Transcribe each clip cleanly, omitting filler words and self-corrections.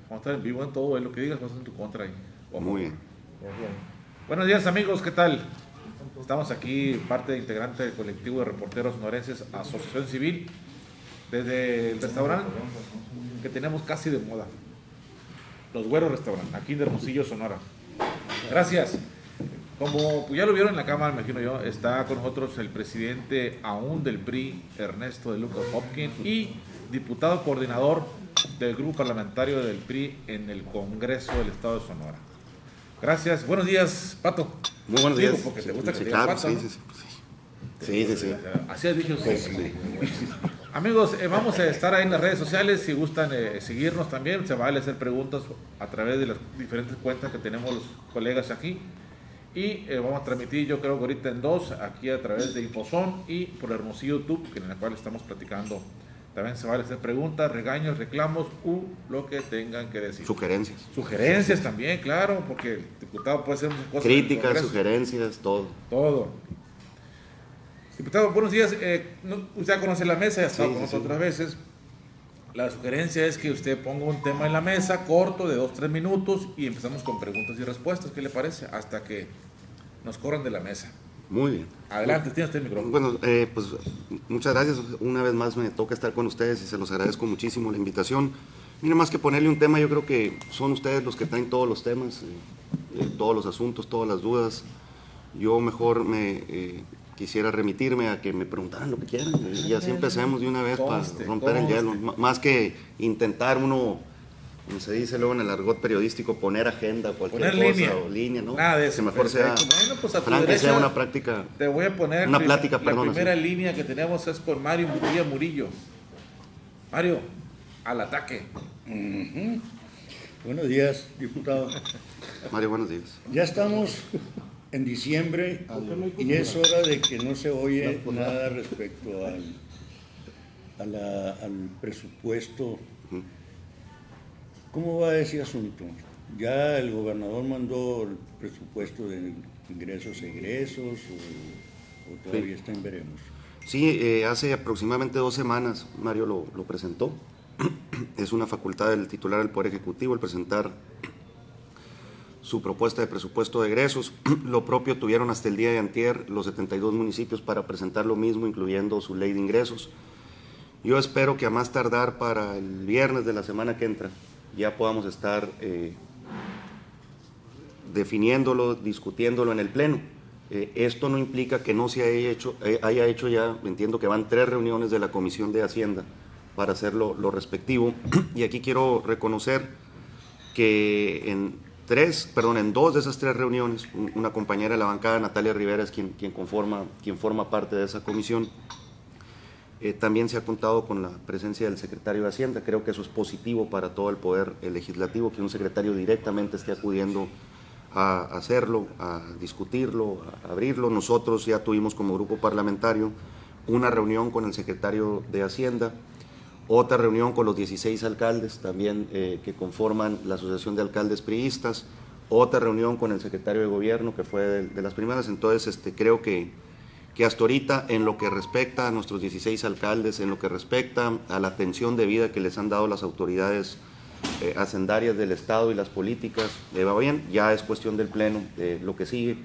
Vamos a estar en vivo en todo, en lo que digas, vas en tu contra ahí. Muy bien. Buenos días, amigos, ¿qué tal? Estamos aquí, parte integrante del colectivo de reporteros sonorenses, Asociación Civil, desde el restaurante que tenemos casi de moda, Los Güeros Restaurant, aquí en Hermosillo, Sonora. Gracias. Como pues ya lo vieron en la cámara, me imagino yo, está con nosotros el presidente aún del PRI, Ernesto de Lucas Hopkins, y diputado coordinador del grupo parlamentario del PRI en el Congreso del Estado de Sonora. Gracias. Buenos días, Pato. Muy buenos días. Porque te gusta que te claro, digan Pato, sí, ¿no? sí. Así has dicho usted. Amigos, vamos a estar ahí en las redes sociales. Si gustan seguirnos también, se vale hacer preguntas a través de las diferentes cuentas que tenemos los colegas aquí. Y vamos a transmitir, yo creo que ahorita en dos, aquí a través de Infozón y por Hermosillo YouTube, en la cual estamos platicando. También se vale hacer preguntas, regaños, reclamos u lo que tengan que decir. Sugerencias. Sugerencias también, claro, porque el diputado puede hacer muchas cosas. Críticas, sugerencias, todo. Todo. Diputado, buenos días. Usted ya conoce la mesa, ya ha estado con nosotros otras veces. La sugerencia es que usted ponga un tema en la mesa, corto, de 2-3 minutos, y empezamos con preguntas y respuestas. ¿Qué le parece? Hasta que nos corran de la mesa. Muy bien. Adelante, tiene usted el micrófono. Bueno, pues muchas gracias. Una vez más me toca estar con ustedes y se los agradezco muchísimo la invitación. Mira, más que ponerle un tema, yo creo que son ustedes los que traen todos los temas, todos los asuntos, todas las dudas. Yo mejor quisiera remitirme a que me preguntaran lo que quieran y así empecemos de una vez para romper el hielo. Más que intentar uno, como se dice luego en el argot periodístico, poner agenda, cualquier cosa línea. o línea, ¿no? Nada de eso. Que mejor sea, bueno, pues a tu Frank, que derecha, sea una práctica. Te voy a poner una plática, perdón. La primera línea que tenemos es con Mario Murillo. Mario, al ataque. Buenos días, diputado. Mario, buenos días. Ya estamos en diciembre y es hora de que no se oye nada respecto al presupuesto. ¿Cómo va ese asunto? ¿Ya el gobernador mandó el presupuesto de ingresos e egresos o todavía está en veremos? Sí, hace aproximadamente 2 semanas Mario lo presentó. Es una facultad del titular del Poder Ejecutivo el presentar su propuesta de presupuesto de egresos. Lo propio tuvieron hasta el día de antier los 72 municipios para presentar lo mismo, incluyendo su ley de ingresos. Yo espero que a más tardar para el viernes de la semana que entra ya podamos estar definiéndolo, discutiéndolo en el Pleno. Esto no implica que no se haya hecho ya, entiendo que van 3 reuniones de la Comisión de Hacienda para hacer lo respectivo. Y aquí quiero reconocer que en 2 de esas 3 reuniones, una compañera de la bancada, Natalia Rivera, es quien forma parte de esa comisión. También se ha contado con la presencia del secretario de Hacienda. Creo que eso es positivo para todo el poder legislativo, que un secretario directamente esté acudiendo a hacerlo, a discutirlo, a abrirlo. Nosotros ya tuvimos como grupo parlamentario una reunión con el secretario de Hacienda, otra reunión con los 16 alcaldes también que conforman la Asociación de Alcaldes Priistas, otra reunión con el secretario de Gobierno, que fue de las primeras. Entonces creo que hasta ahorita, en lo que respecta a nuestros 16 alcaldes, en lo que respecta a la atención debida que les han dado las autoridades hacendarias del Estado y las políticas, va bien. Ya es cuestión del Pleno. Lo que sigue,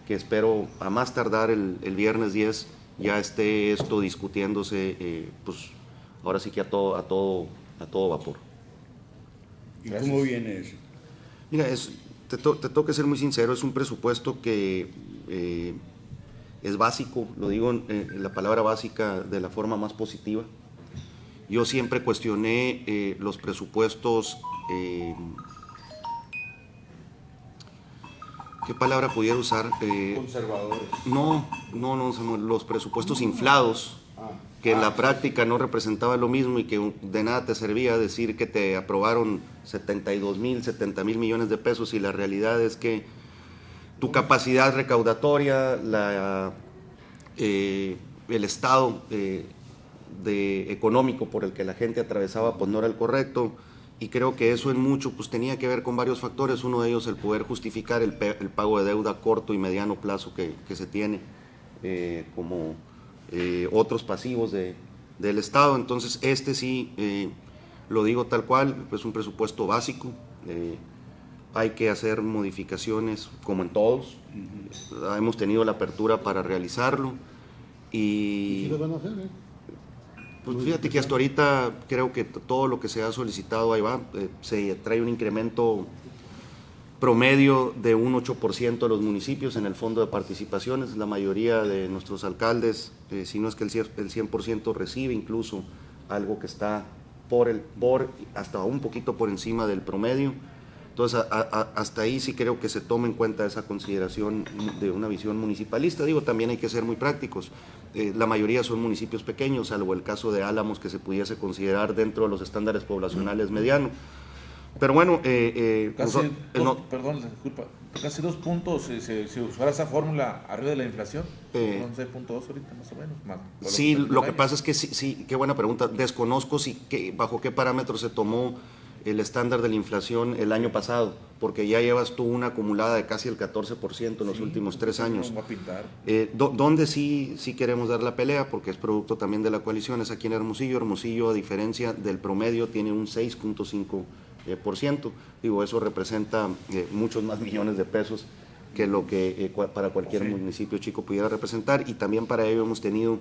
que espero a más tardar el viernes 10 ya esté esto discutiéndose, pues ahora sí que a todo vapor. ¿Y cómo viene eso? Mira, te tengo que ser muy sincero, es un presupuesto que es básico, lo digo la palabra básica de la forma más positiva. Yo siempre cuestioné los presupuestos, ¿qué palabra pudiera usar? Conservadores. No, Samuel, los presupuestos inflados, que en la práctica no representaba lo mismo y que de nada te servía decir que te aprobaron 70 mil millones de pesos y la realidad es que tu capacidad recaudatoria, el estado económico por el que la gente atravesaba pues no era el correcto, y creo que eso en mucho pues tenía que ver con varios factores. Uno de ellos el poder justificar el pago de deuda a corto y mediano plazo que se tiene otros pasivos del Estado. Entonces sí lo digo tal cual, es un presupuesto básico, hay que hacer modificaciones como en todos, hemos tenido la apertura para realizarlo ¿Y y si lo van a hacer? pues fíjate que hasta ahorita creo que todo lo que se ha solicitado ahí va, se trae un incremento promedio de un 8% de los municipios en el fondo de participaciones. La mayoría de nuestros alcaldes, si no es que el 100% recibe incluso algo que está hasta un poquito por encima del promedio. Entonces, hasta ahí sí creo que se toma en cuenta esa consideración de una visión municipalista. Digo, también hay que ser muy prácticos. La mayoría son municipios pequeños, salvo el caso de Álamos, que se pudiese considerar dentro de los estándares poblacionales medianos. Pero bueno, perdón, disculpa, casi 2 puntos si usara esa fórmula arriba de la inflación, 11.2 ahorita más o menos. Sí, lo que pasa es que sí, qué buena pregunta. Desconozco bajo qué parámetro se tomó el estándar de la inflación el año pasado, porque ya llevas tú una acumulada de casi el 14% en los últimos 3 años. Donde sí queremos dar la pelea, porque es producto también de la coalición, es aquí en Hermosillo. Hermosillo, a diferencia del promedio, tiene un 6.5%. Digo, eso representa muchos más millones de pesos que lo que para cualquier municipio chico pudiera representar, y también para ello hemos tenido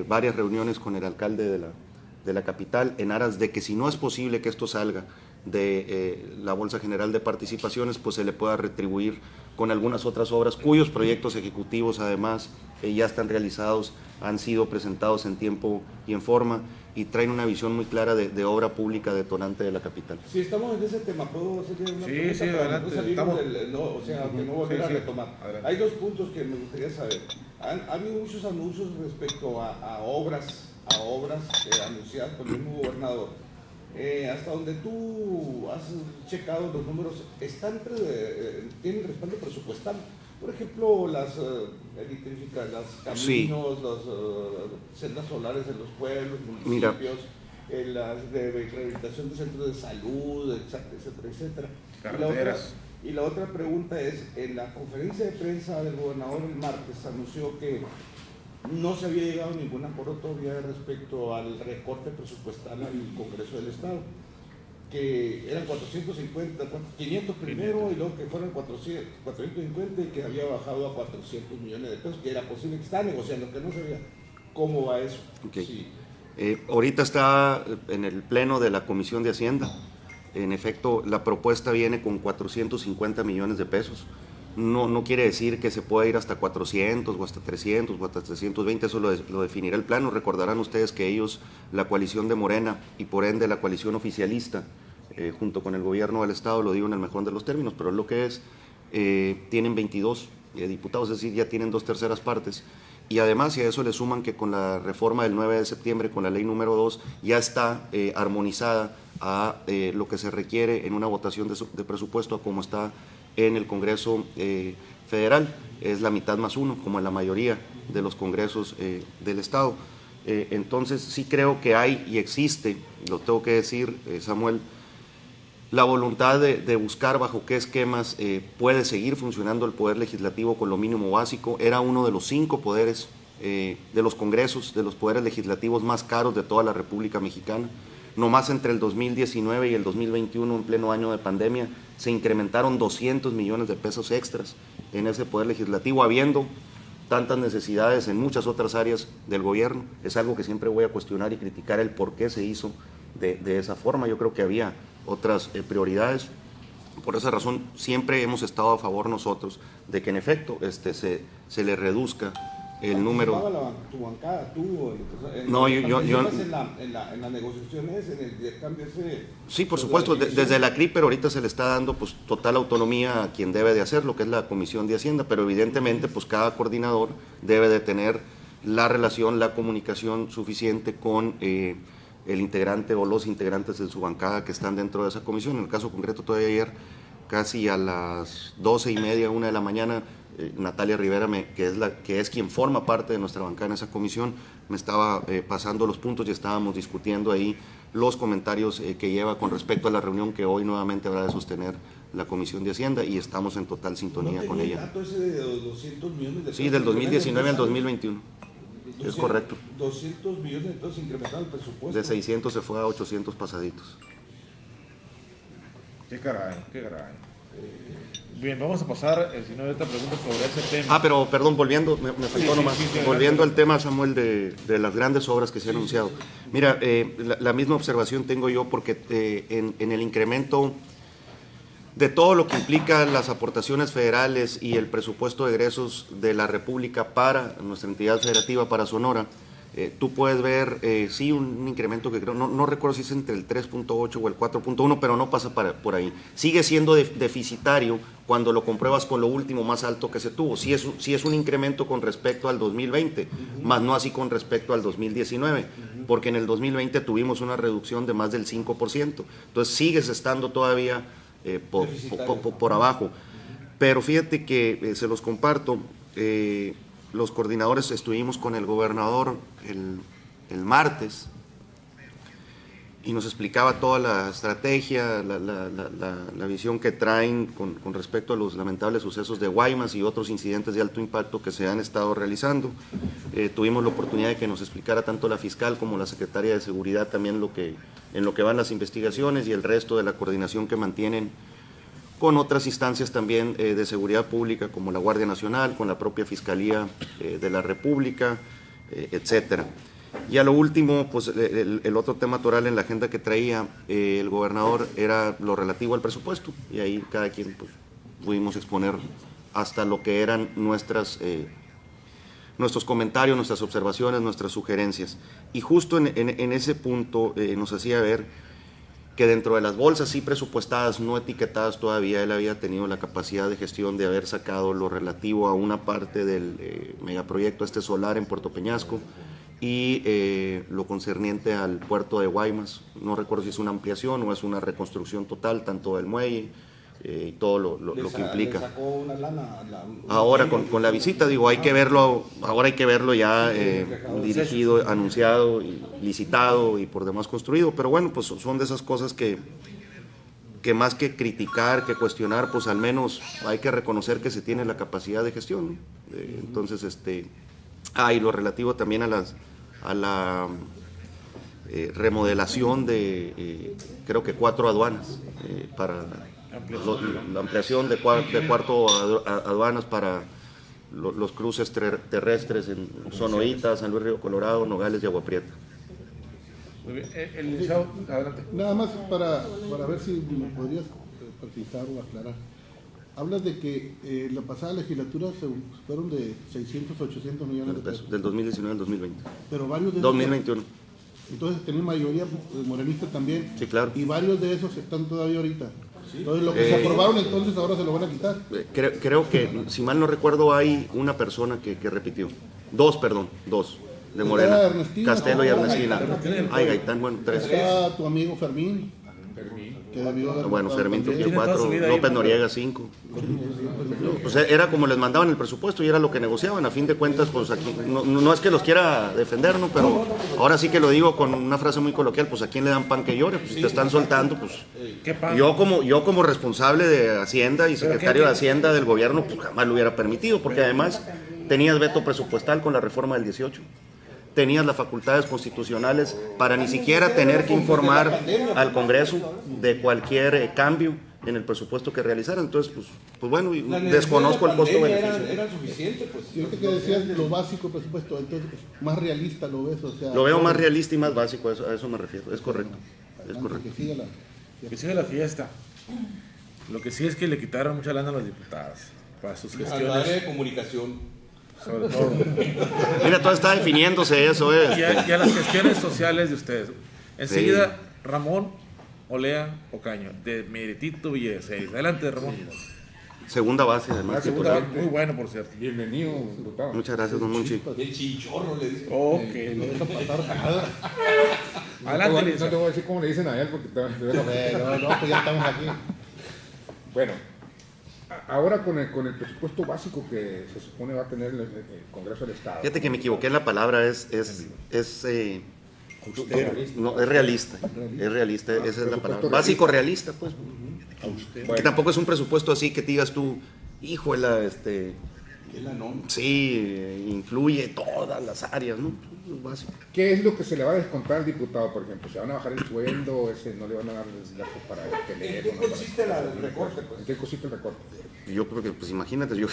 varias reuniones con el alcalde de la capital en aras de que, si no es posible que esto salga de la Bolsa General de Participaciones, pues se le pueda retribuir con algunas otras obras cuyos proyectos ejecutivos además ya están realizados, han sido presentados en tiempo y en forma, y traen una visión muy clara de obra pública detonante de la capital. Si estamos en ese tema, ¿puedo hacerle una pregunta? Sí, adelante. Que no volver a retomar. Adelante. Hay 2 puntos que me gustaría saber. Ha habido muchos anuncios respecto a obras anunciadas por el mismo gobernador. Hasta donde tú has checado los números, ¿tienen respaldo presupuestal? Por ejemplo, las caminos, Sí. las celdas solares en los pueblos, municipios, las de rehabilitación de centros de salud, etcétera. Carreteras. Y la otra pregunta es, en la conferencia de prensa del gobernador el martes anunció que no se había llegado a ningún acuerdo todavía respecto al recorte presupuestal al Congreso del Estado, que eran 500 primero, y luego que fueron 450, y que había bajado a 400 millones de pesos, que era posible, que estaba negociando, que no sabía cómo va eso. Okay. Sí. Ahorita está en el pleno de la Comisión de Hacienda. En efecto, la propuesta viene con 450 millones de pesos. No quiere decir que se pueda ir hasta 400 o hasta 300 o hasta 320, eso lo definirá el plano. Recordarán ustedes que ellos, la coalición de Morena y por ende la coalición oficialista, junto con el gobierno del Estado, lo digo en el mejor de los términos, pero es lo que es, tienen 22 diputados, es decir, ya tienen 2/3 partes. Y además, si a eso le suman que con la reforma del 9 de septiembre, con la ley número 2, ya está armonizada a lo que se requiere en una votación de presupuesto, a como está en el Congreso Federal, es la mitad más 1, como en la mayoría de los congresos del Estado. Entonces sí creo que hay y existe, lo tengo que decir, Samuel, la voluntad de buscar bajo qué esquemas puede seguir funcionando el Poder Legislativo con lo mínimo básico. Era uno de los 5 poderes de los congresos, de los poderes legislativos más caros de toda la República Mexicana. Nomás entre el 2019 y el 2021, en pleno año de pandemia, se incrementaron 200 millones de pesos extras en ese Poder Legislativo, habiendo tantas necesidades en muchas otras áreas del gobierno. Es algo que siempre voy a cuestionar y criticar el por qué se hizo de esa forma. Yo creo que había otras prioridades. Por esa razón, siempre hemos estado a favor nosotros de que en efecto se le reduzca el número. Tu bancada, tú, No, yo en las negociaciones, en el intercambio ese. Sí, por supuesto, desde la CRI, pero ahorita se le está dando pues total autonomía a quien debe de hacerlo, que es la Comisión de Hacienda, pero evidentemente pues cada coordinador debe de tener la relación, la comunicación suficiente con el integrante o los integrantes de su bancada que están dentro de esa comisión. En el caso concreto, todavía ayer, casi a las 12:30, 1 de la mañana, Natalia Rivera, que es quien forma parte de nuestra bancada en esa comisión, me estaba pasando los puntos y estábamos discutiendo ahí los comentarios que lleva con respecto a la reunión que hoy nuevamente habrá de sostener la Comisión de Hacienda, y estamos en total sintonía con ella. ¿No tenía el dato ese de 200 millones de pesos? Sí, del 2019 al 2021. es correcto. 200 millones de pesos incrementaron el presupuesto. De 600 se fue a 800 pasaditos. Qué caray, qué caray. Bien, vamos a pasar, si no hay otra pregunta sobre ese tema. Ah, pero perdón, volviendo, me faltó sí, nomás. sí, Volviendo al tema, Samuel, de las grandes obras que se han anunciado. Mira, la misma observación tengo yo porque en el incremento de todo lo que implica las aportaciones federales y el presupuesto de egresos de la República para nuestra entidad federativa, para Sonora, tú puedes ver, sí, un incremento que creo, no recuerdo si es entre el 3.8 o el 4.1, pero no pasa por ahí. Sigue siendo deficitario cuando lo compruebas con lo último más alto que se tuvo. Sí es un incremento con respecto al 2020, más no así con respecto al 2019, porque en el 2020 tuvimos una reducción de más del 5%. Entonces sigues estando todavía por abajo. Pero fíjate que se los comparto. Los coordinadores estuvimos con el gobernador el martes y nos explicaba toda la estrategia, la visión que traen con respecto a los lamentables sucesos de Guaymas y otros incidentes de alto impacto que se han estado realizando. Tuvimos la oportunidad de que nos explicara tanto la fiscal como la secretaria de Seguridad también en lo que van las investigaciones y el resto de la coordinación que mantienen con otras instancias también de seguridad pública como la Guardia Nacional, con la propia Fiscalía de la República, etcétera. Y a lo último, pues el otro tema toral en la agenda que traía el gobernador era lo relativo al presupuesto, y ahí cada quien pues, pudimos exponer hasta lo que eran nuestros comentarios, nuestras observaciones, nuestras sugerencias. Y justo en ese punto nos hacía ver que dentro de las bolsas sí presupuestadas, no etiquetadas todavía, él había tenido la capacidad de gestión de haber sacado lo relativo a una parte del megaproyecto solar en Puerto Peñasco y lo concerniente al puerto de Guaymas. No recuerdo si es una ampliación o es una reconstrucción total, tanto del muelle y todo lo que implica. Le sacó una lana Ahora con la visita, digo, hay que verlo, ahora hay que verlo ya dirigido, anunciado, y licitado y por demás construido, pero bueno, pues son de esas cosas que más que criticar, que cuestionar, pues al menos hay que reconocer que se tiene la capacidad de gestión, ¿no? Entonces, y lo relativo también a la remodelación de, creo que 4 aduanas, para la ampliación de cuarto aduanas para los cruces terrestres en Sonoita, San Luis Río Colorado, Nogales y Agua Prieta. Muy bien. El licenciado, adelante. Nada más para ver si me podrías precisar o aclarar. Hablas de que la pasada legislatura se fueron de 600, 800 millones de pesos. Del 2019 al 2020. Pero varios de 2021. Entonces tenés mayoría morenista también. Sí, claro. Y varios de esos están todavía ahorita. Entonces lo que se aprobaron entonces ahora se lo van a quitar. Creo que, si mal no recuerdo, hay una persona que repitió. Dos de Morena. Ernestina, Castelo y Ernestina. Gaitán. Ay, Gaitán, bueno, 3. Está tu amigo Fermín. Que debió haber Bueno, votado Fermín también. Trujillo 4, López Noriega 5. O sea, era como les mandaban el presupuesto y era lo que negociaban. A fin de cuentas, pues aquí, no es que los quiera defender, ¿no? Pero ahora sí que lo digo con una frase muy coloquial, pues a quién le dan pan que llore, pues si te están soltando, pues ¿Qué pan? yo como responsable de Hacienda y secretario de Hacienda del gobierno, pues jamás lo hubiera permitido, porque además tenías veto presupuestal con la reforma del 18. Tenías las facultades constitucionales para ni siquiera tener que informar al Congreso de cualquier cambio en el presupuesto que realizaran. Entonces, pues bueno, desconozco el costo-beneficio. Era suficiente, pues. Y ahorita que decías lo básico presupuesto, entonces más realista lo ves, o sea. Lo veo más realista y más básico, a eso me refiero. Es correcto, es correcto. Que siga la fiesta. Lo que sí es que le quitaron mucha lana a los diputados para sus Al área gestiones, de comunicación. sobre todo. Mira, todo está definiéndose eso. Y a las gestiones sociales de ustedes. Enseguida, Ramón Olea Ocaño, de Meritito Villaseis. Adelante, Ramón. Segunda base, además. Segunda, muy bueno, por cierto. Bienvenido, diputado. Muchas gracias, don Monchi. El chinchorro le dice. Ok. no deja pasar nada. Adelante, No te licenciado. voy a decir cómo le dicen a él porque te No, pues ya estamos aquí. Bueno, ahora con el presupuesto básico que se supone va a tener el Congreso del Estado. Fíjate que me equivoqué en la palabra, es realista. Es realista, esa es la palabra. Básico realista, pues. Que tampoco es un presupuesto así que te digas tú, híjole, ¿Qué es la NOM? Sí, incluye todas las áreas, ¿no? Es básico. ¿Qué es lo que se le va a descontar al diputado, por ejemplo? ¿Se van a bajar el sueldo? No le van a dar el gasto para el ¿En qué teléfono? consiste el recorte? Pues? ¿En qué consiste el recorte? Yo creo que, pues imagínate, yo...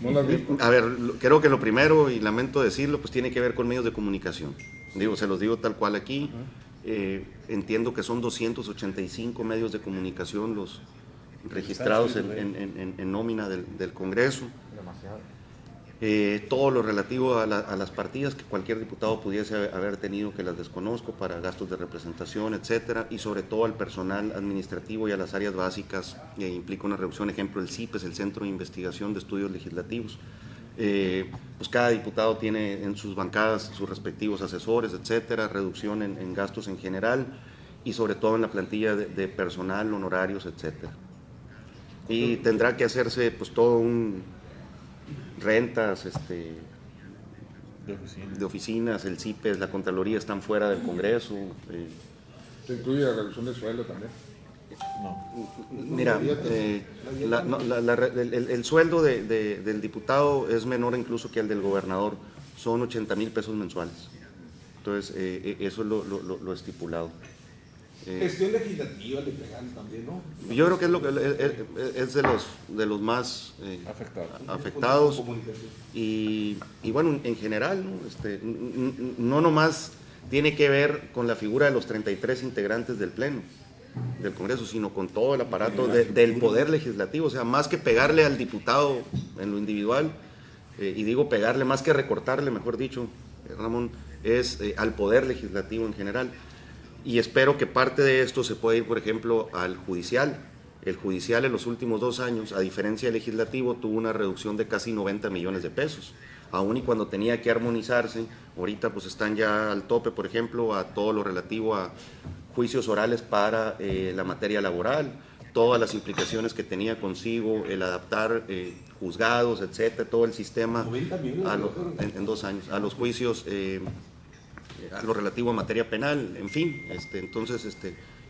¿No lo has visto? A ver, creo que lo primero, y lamento decirlo, pues tiene que ver con medios de comunicación. Digo, se los digo tal cual aquí. Entiendo que son 285 medios de comunicación los registrados en nómina del Congreso. Todo lo relativo a las partidas que cualquier diputado pudiese haber tenido, que las desconozco, para gastos de representación, etcétera, y sobre todo al personal administrativo y a las áreas básicas, implica una reducción. Ejemplo, el CIPES, el Centro de Investigación de Estudios Legislativos. Pues cada diputado tiene en sus bancadas sus respectivos asesores, etcétera, reducción en gastos en general y sobre todo en la plantilla de personal, honorarios, etcétera. Y tendrá que hacerse pues todo rentas de oficinas, el CIPES, la Contraloría están fuera del Congreso. ¿Se incluye la reducción del sueldo también? Mira, el sueldo del diputado es menor incluso que el del gobernador, son 80,000 pesos mensuales. Entonces, eso es lo estipulado. Gestión legislativa le pegan también, ¿no? Yo creo que es de los más afectados. Y bueno, en general, no nomás tiene que ver con la figura de los 33 integrantes del Pleno del Congreso, sino con todo el aparato del Poder Legislativo. O sea, más que pegarle al diputado en lo individual, y digo pegarle más que recortarle, mejor dicho, Ramón, es al Poder Legislativo en general. Y espero que parte de esto se pueda ir, por ejemplo, al judicial. El judicial en los últimos 2 años, a diferencia del legislativo, tuvo una reducción de casi 90 millones de pesos. Aún y cuando tenía que armonizarse, ahorita pues están ya al tope, por ejemplo, a todo lo relativo a juicios orales para la materia laboral, todas las implicaciones que tenía consigo el adaptar juzgados, etcétera, todo el sistema en 2 años, a los juicios, a lo relativo a materia penal, en fin. Entonces,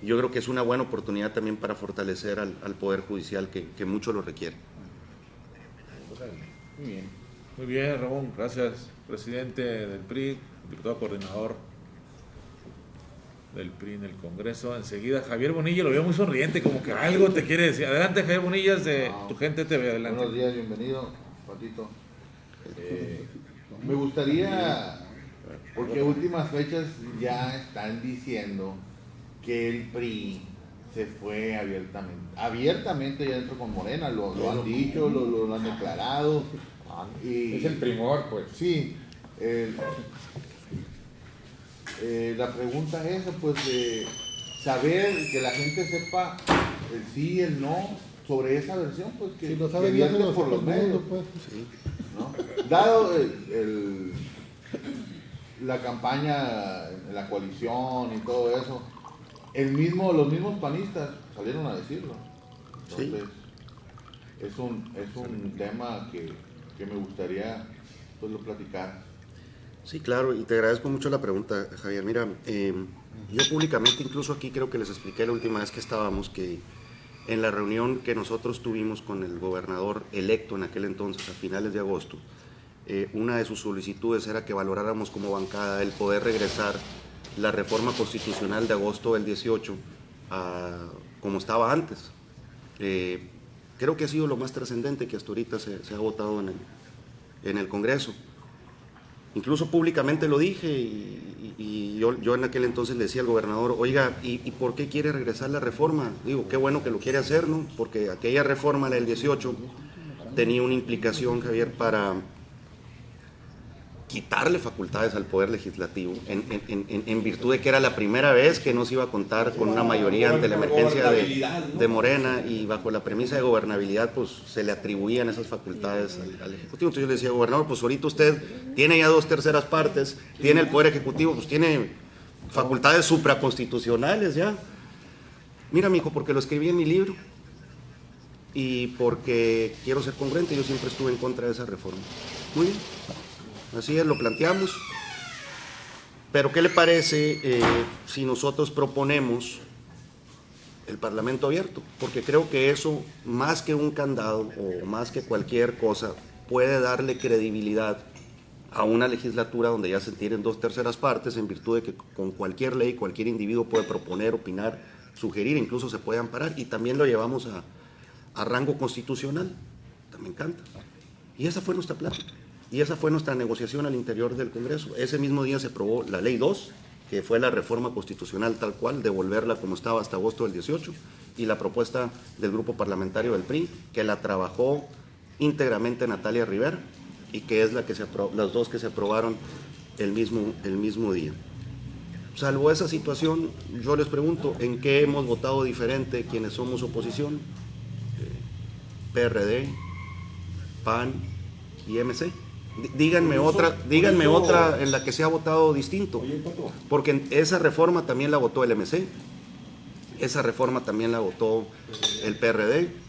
yo creo que es una buena oportunidad también para fortalecer al Poder Judicial que mucho lo requiere. Muy bien. Muy bien, Ramón, gracias, presidente del PRI, diputado coordinador del PRI en el Congreso. Enseguida, Javier Bonilla, lo veo muy sonriente, como que algo te quiere decir. Adelante, Javier Bonillas, de Tu Gente TV, adelante. Buenos días, bienvenido, Patito. Me gustaría, porque últimas fechas ya están diciendo que el PRI se fue abiertamente ya dentro con Morena, lo han dicho, lo han declarado. Y, es el primor, pues. Sí. La pregunta es, pues, de saber, que la gente sepa el sí y el no sobre esa versión, pues, que Si lo sabe que Dios, vierte lo por sabe los todo el medios, mundo, pues. ¿no? Dado la campaña, la coalición y todo eso, los mismos panistas salieron a decirlo. Entonces, es un tema que me gustaría pues lo platicar. Sí, claro, y te agradezco mucho la pregunta, Javier. Mira, yo públicamente, incluso aquí creo que les expliqué la última vez que estábamos, que en la reunión que nosotros tuvimos con el gobernador electo en aquel entonces, a finales de agosto, una de sus solicitudes era que valoráramos como bancada el poder regresar la reforma constitucional de agosto del 18 como estaba antes. Creo que ha sido lo más trascendente que hasta ahorita se ha votado en el Congreso. Incluso públicamente lo dije y yo en aquel entonces le decía al gobernador, oiga, ¿y por qué quiere regresar la reforma? Digo, qué bueno que lo quiere hacer, ¿no? Porque aquella reforma, la del 18, tenía una implicación, Javier, para quitarle facultades al Poder Legislativo, en virtud de que era la primera vez que no se iba a contar con una mayoría ante la emergencia de Morena, y bajo la premisa de gobernabilidad pues se le atribuían esas facultades al Ejecutivo. Entonces yo le decía, gobernador, pues ahorita usted tiene ya 2/3 partes, tiene el Poder Ejecutivo, pues tiene facultades supraconstitucionales ya. Mira, mijo, porque lo escribí en mi libro y porque quiero ser congruente, yo siempre estuve en contra de esa reforma. Muy bien. Así es, lo planteamos. Pero ¿qué le parece si nosotros proponemos el Parlamento abierto? Porque creo que eso, más que un candado o más que cualquier cosa, puede darle credibilidad a una legislatura donde ya se tienen 2/3 partes, en virtud de que con cualquier ley, cualquier individuo puede proponer, opinar, sugerir, incluso se puede amparar, y también lo llevamos a rango constitucional. Me encanta. Y esa fue nuestra plática, y esa fue nuestra negociación al interior del Congreso. Ese mismo día se aprobó la Ley 2, que fue la reforma constitucional tal cual, devolverla como estaba hasta agosto del 18, y la propuesta del grupo parlamentario del PRI, que la trabajó íntegramente Natalia Rivera, y que es las dos que se aprobaron el mismo día. Salvo esa situación, yo les pregunto, ¿en qué hemos votado diferente quienes somos oposición? PRD, PAN y MC. Díganme otra en la que se ha votado distinto, porque esa reforma también la votó el MC, esa reforma también la votó el PRD.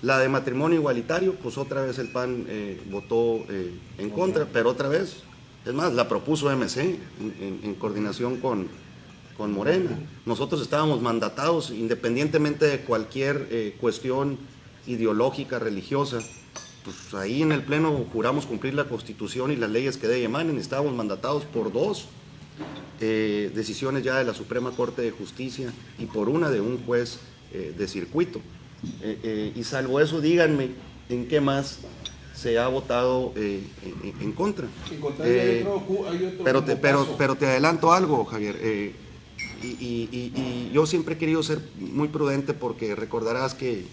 La de matrimonio igualitario, pues otra vez el PAN votó en contra, pero otra vez, es más, la propuso MC en coordinación con Morena. Nosotros estábamos mandatados, independientemente de cualquier cuestión ideológica, religiosa, pues ahí en el Pleno juramos cumplir la Constitución y las leyes que de ella emanen. Estábamos mandatados por 2 decisiones ya de la Suprema Corte de Justicia y por una de un juez de circuito. Y salvo eso, díganme en qué más se ha votado en contra. Pero te adelanto algo, Javier. Y yo siempre he querido ser muy prudente, porque recordarás que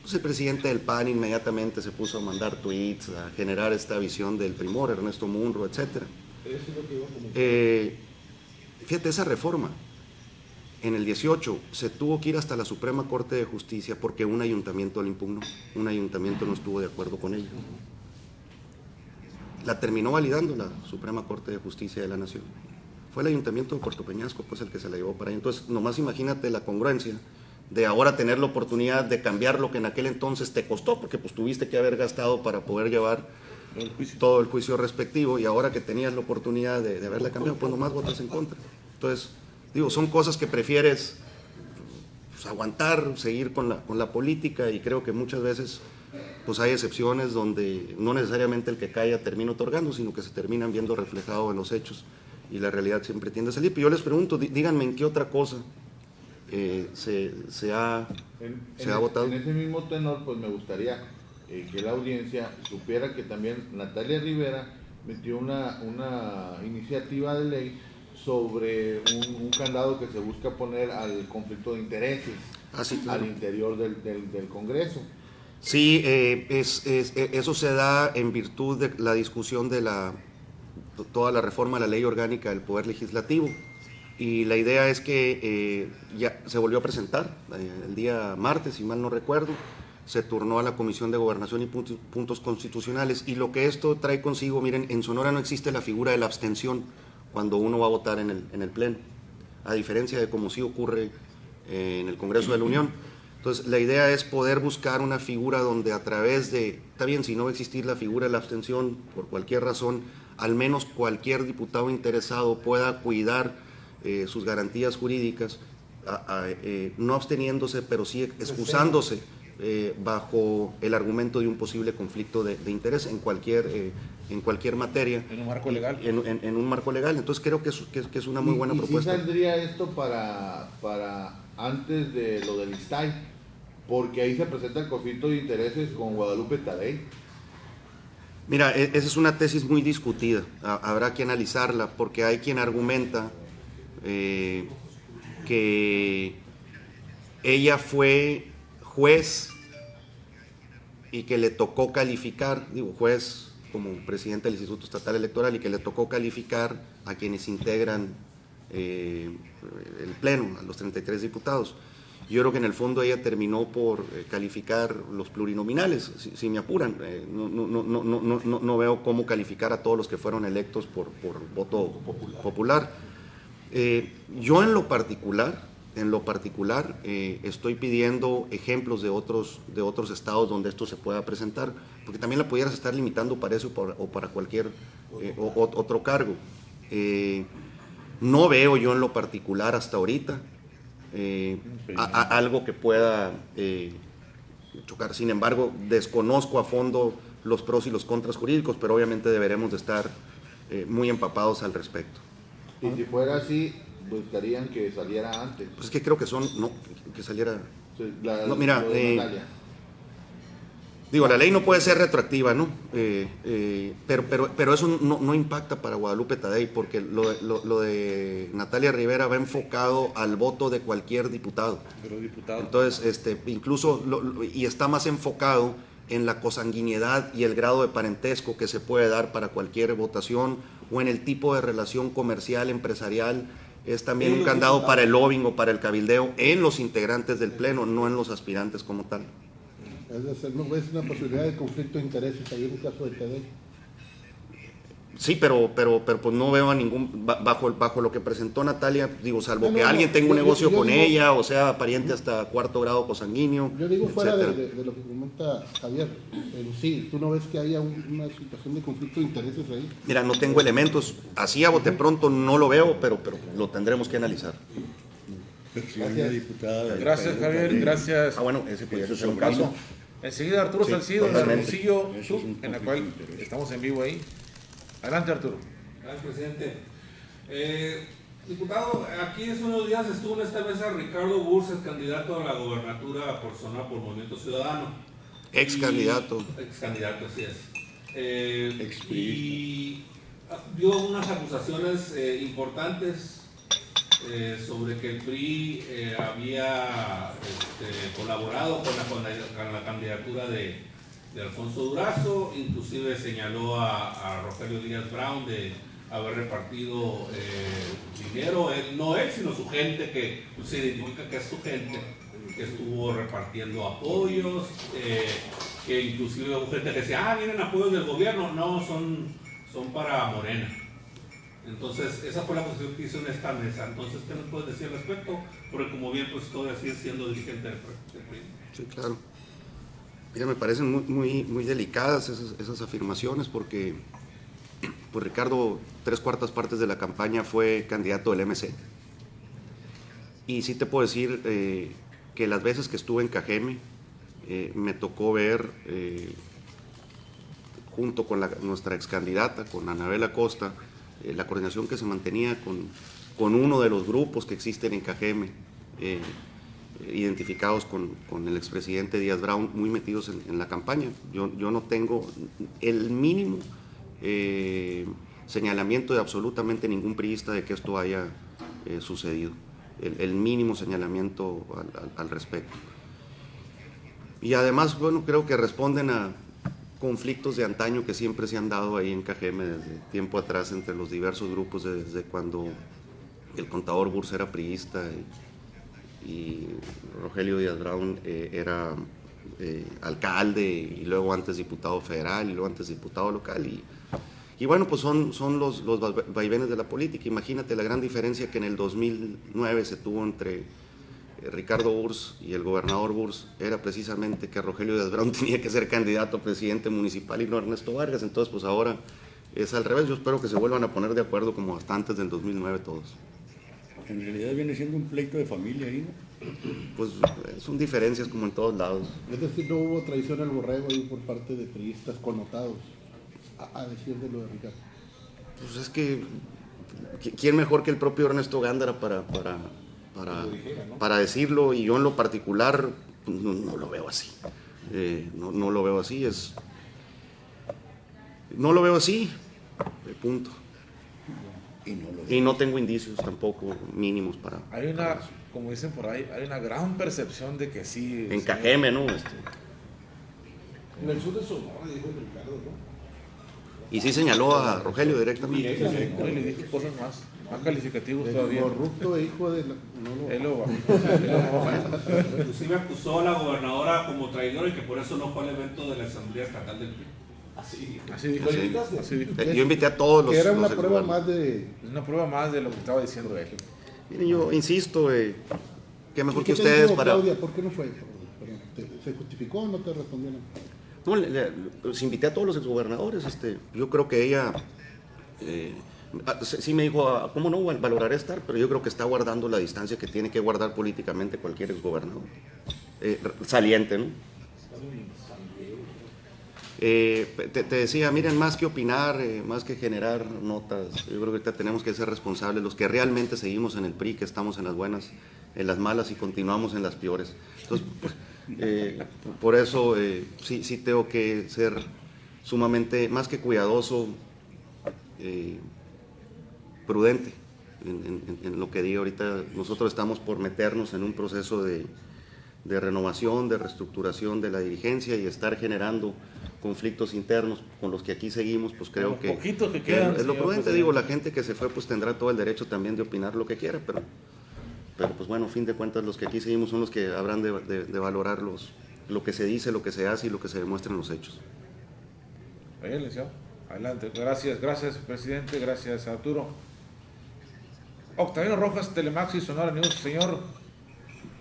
pues, el presidente del PAN inmediatamente se puso a mandar tweets, a generar esta visión del primor, Ernesto Munro, etc. Fíjate, esa reforma en el 18 se tuvo que ir hasta la Suprema Corte de Justicia porque un ayuntamiento la impugnó, un ayuntamiento no estuvo de acuerdo con ella. La terminó validando la Suprema Corte de Justicia de la Nación. Fue el ayuntamiento de Puerto Peñasco pues el que se la llevó para ahí. Entonces, nomás imagínate la congruencia de ahora tener la oportunidad de cambiar lo que en aquel entonces te costó, porque pues tuviste que haber gastado para poder llevar todo el juicio respectivo, y ahora que tenías la oportunidad de haberla cambiado, pues nomás votas en contra. Entonces, digo, son cosas que prefieres pues, aguantar, seguir con la política, y creo que muchas veces pues hay excepciones donde no necesariamente el que calla termina otorgando, sino que se terminan viendo reflejado en los hechos, y la realidad siempre tiende a salir. Pero yo les pregunto, díganme en qué otra cosa se ha votado. En ese mismo tenor, pues me gustaría que la audiencia supiera que también Natalia Rivera metió una iniciativa de ley sobre un candado que se busca poner al conflicto de intereses sí, claro, al interior del Congreso. Sí, eso se da en virtud de la discusión de toda la reforma a la Ley Orgánica del Poder Legislativo, y la idea es que ya se volvió a presentar el día martes, si mal no recuerdo, se turnó a la Comisión de Gobernación y Puntos Constitucionales, y lo que esto trae consigo, miren, en Sonora no existe la figura de la abstención cuando uno va a votar en el Pleno, a diferencia de como sí ocurre en el Congreso de la Unión. Entonces, la idea es poder buscar una figura donde a través de, está bien, si no va a existir la figura de la abstención por cualquier razón, al menos cualquier diputado interesado pueda cuidar sus garantías jurídicas, no absteniéndose, pero sí excusándose bajo el argumento de un posible conflicto de interés en cualquier materia. En un marco legal. En un marco legal. Entonces creo que es una muy buena propuesta. ¿Sí saldría esto para antes de lo del ISTAI? Porque ahí se presenta el conflicto de intereses con Guadalupe Tadei. Mira, esa es una tesis muy discutida. Habrá que analizarla, porque hay quien argumenta que ella fue juez y que le tocó calificar, juez como presidente del Instituto Estatal Electoral, y que le tocó calificar a quienes integran el Pleno, a los 33 diputados. Yo creo que en el fondo ella terminó por calificar los plurinominales, si me apuran. No veo cómo calificar a todos los que fueron electos por voto popular. Yo en lo particular estoy pidiendo ejemplos de otros estados donde esto se pueda presentar, porque también la pudieras estar limitando para eso o para cualquier otro cargo. No veo yo en lo particular hasta ahorita algo que pueda chocar. Sin embargo, desconozco a fondo los pros y los contras jurídicos, pero obviamente deberemos de estar muy empapados al respecto. Y si fuera así, buscarían que saliera antes. Pues es que creo que que saliera... Sí, No, mira, lo de Natalia. Digo, la ley no puede ser retroactiva, ¿no? Pero eso no impacta para Guadalupe Tadei, porque lo de Natalia Rivera va enfocado al voto de cualquier diputado. Pero diputado. Entonces, incluso, y está más enfocado en la consanguinidad y el grado de parentesco que se puede dar para cualquier votación, o en el tipo de relación comercial, empresarial. Es también un candado para el lobbying o para el cabildeo en los integrantes del Pleno, no en los aspirantes como tal. Es decir, no ves una posibilidad de conflicto de intereses ahí en el caso de Tadei. Sí, pero pues no veo a ningún, bajo lo que presentó Natalia, digo, salvo que alguien tenga un negocio con digo, ella, o sea, pariente hasta cuarto grado consanguíneo. Yo digo fuera etcétera. de lo que comenta Javier, sí, ¿tú no ves que haya una situación de conflicto de intereses ahí? Mira, no tengo elementos, así a bote pronto no lo veo, pero lo tendremos que analizar. Pero si hay una diputada. Gracias, Javier. Gracias. Bueno, ese podría Eso ser es un un caso. caso. Enseguida Arturo Salcido, de totalmente. Hermosillo, Eso es un en la conflicto cual de interés. estamos en vivo ahí. Adelante, Arturo. Gracias, presidente. Diputado, aquí hace unos días estuvo en esta mesa Ricardo Burs, el candidato a la gobernatura por zona por Movimiento Ciudadano. Ex candidato. Ex candidato, así es. Expriista. Y dio unas acusaciones importantes sobre que el PRI había colaborado con la candidatura de Alfonso Durazo, inclusive señaló a Rogelio Díaz Brown de haber repartido dinero, no él, sino su gente, que se identifica que es su gente, que estuvo repartiendo apoyos, que inclusive hubo gente que decía, vienen apoyos del gobierno, no, son para Morena. Entonces, esa fue la posición que hizo en esta mesa. Entonces, ¿qué nos puedes decir al respecto? Porque como bien, pues todavía sigue siendo dirigente del PRI. Sí, claro. Mira, me parecen muy delicadas esas afirmaciones, porque pues Ricardo, 3/4 partes de la campaña fue candidato del MC. Y sí te puedo decir que las veces que estuve en Cajeme, me tocó ver, junto con nuestra ex candidata, con Anabel Acosta, la coordinación que se mantenía con uno de los grupos que existen en Cajeme, identificados con el expresidente Díaz Brown, muy metidos en la campaña. Yo no tengo el mínimo señalamiento de absolutamente ningún priista de que esto haya sucedido. El mínimo señalamiento al respecto. Y además, bueno, creo que responden a conflictos de antaño que siempre se han dado ahí en Cajeme desde tiempo atrás entre los diversos grupos, desde cuando el contador Burs era priista y Rogelio Díaz Brown era alcalde, y luego antes diputado federal, y luego antes diputado local. Y bueno, pues son los vaivenes de la política. Imagínate la gran diferencia que en el 2009 se tuvo entre Ricardo Burs y el gobernador Burs, era precisamente que Rogelio Díaz Brown tenía que ser candidato a presidente municipal y no Ernesto Vargas. Entonces, pues ahora es al revés. Yo espero que se vuelvan a poner de acuerdo como hasta antes del 2009 todos. En realidad viene siendo un pleito de familia ahí, ¿no? Pues son diferencias como en todos lados. Es decir, no hubo traición al borrego ahí por parte de priistas connotados, a decir de lo de Ricardo. Pues es que, ¿quién mejor que el propio Ernesto Gándara para decirlo? Y yo en lo particular no lo veo así. No lo veo así, no lo veo así, punto. Y no tengo indicios tampoco mínimos para... Hay una, como dicen por ahí, hay una gran percepción de que sí. En Cajeme, ¿no? En el sur de Sonora, dijo Ricardo, ¿no? Y sí señaló a Rogelio directamente. No, y le dije cosas más calificativos todavía. Corrupto e hijo de la... No, Él lo va. Inclusive acusó a la gobernadora como traidora y que por eso no fue al evento de la Asamblea Estatal del PRI. Así dijo. Así dijo. Yo invité a todos los... que era una los prueba exgobernadores. más de... Es una prueba más de lo que estaba diciendo él. Miren, yo insisto, que mejor ¿Y que qué te ustedes dijo para... Claudia? ¿Por qué no fue? Perdón, ¿se justificó o no te respondieron? No, los invité a todos los exgobernadores. Yo creo que ella sí me dijo, ¿cómo no valoraré estar? Pero yo creo que está guardando la distancia que tiene que guardar políticamente cualquier exgobernador saliente, ¿no? Te decía, miren, más que opinar, más que generar notas, yo creo que ahorita tenemos que ser responsables, los que realmente seguimos en el PRI, que estamos en las buenas, en las malas y continuamos en las peores. Entonces, por eso sí tengo que ser sumamente, más que cuidadoso, prudente en lo que digo. Ahorita nosotros estamos por meternos en un proceso de renovación, de reestructuración de la dirigencia y estar generando conflictos internos con los que aquí seguimos, pues creo que es lo prudente. Digo, la gente que se fue pues tendrá todo el derecho también de opinar lo que quiera, pero pues bueno, a fin de cuentas los que aquí seguimos son los que habrán de valorar lo que se dice, lo que se hace y lo que se demuestra en los hechos. Oye, licenciado, adelante. Gracias, presidente, gracias, Arturo. Octaviano Rojas, Telemax y Sonora News, señor.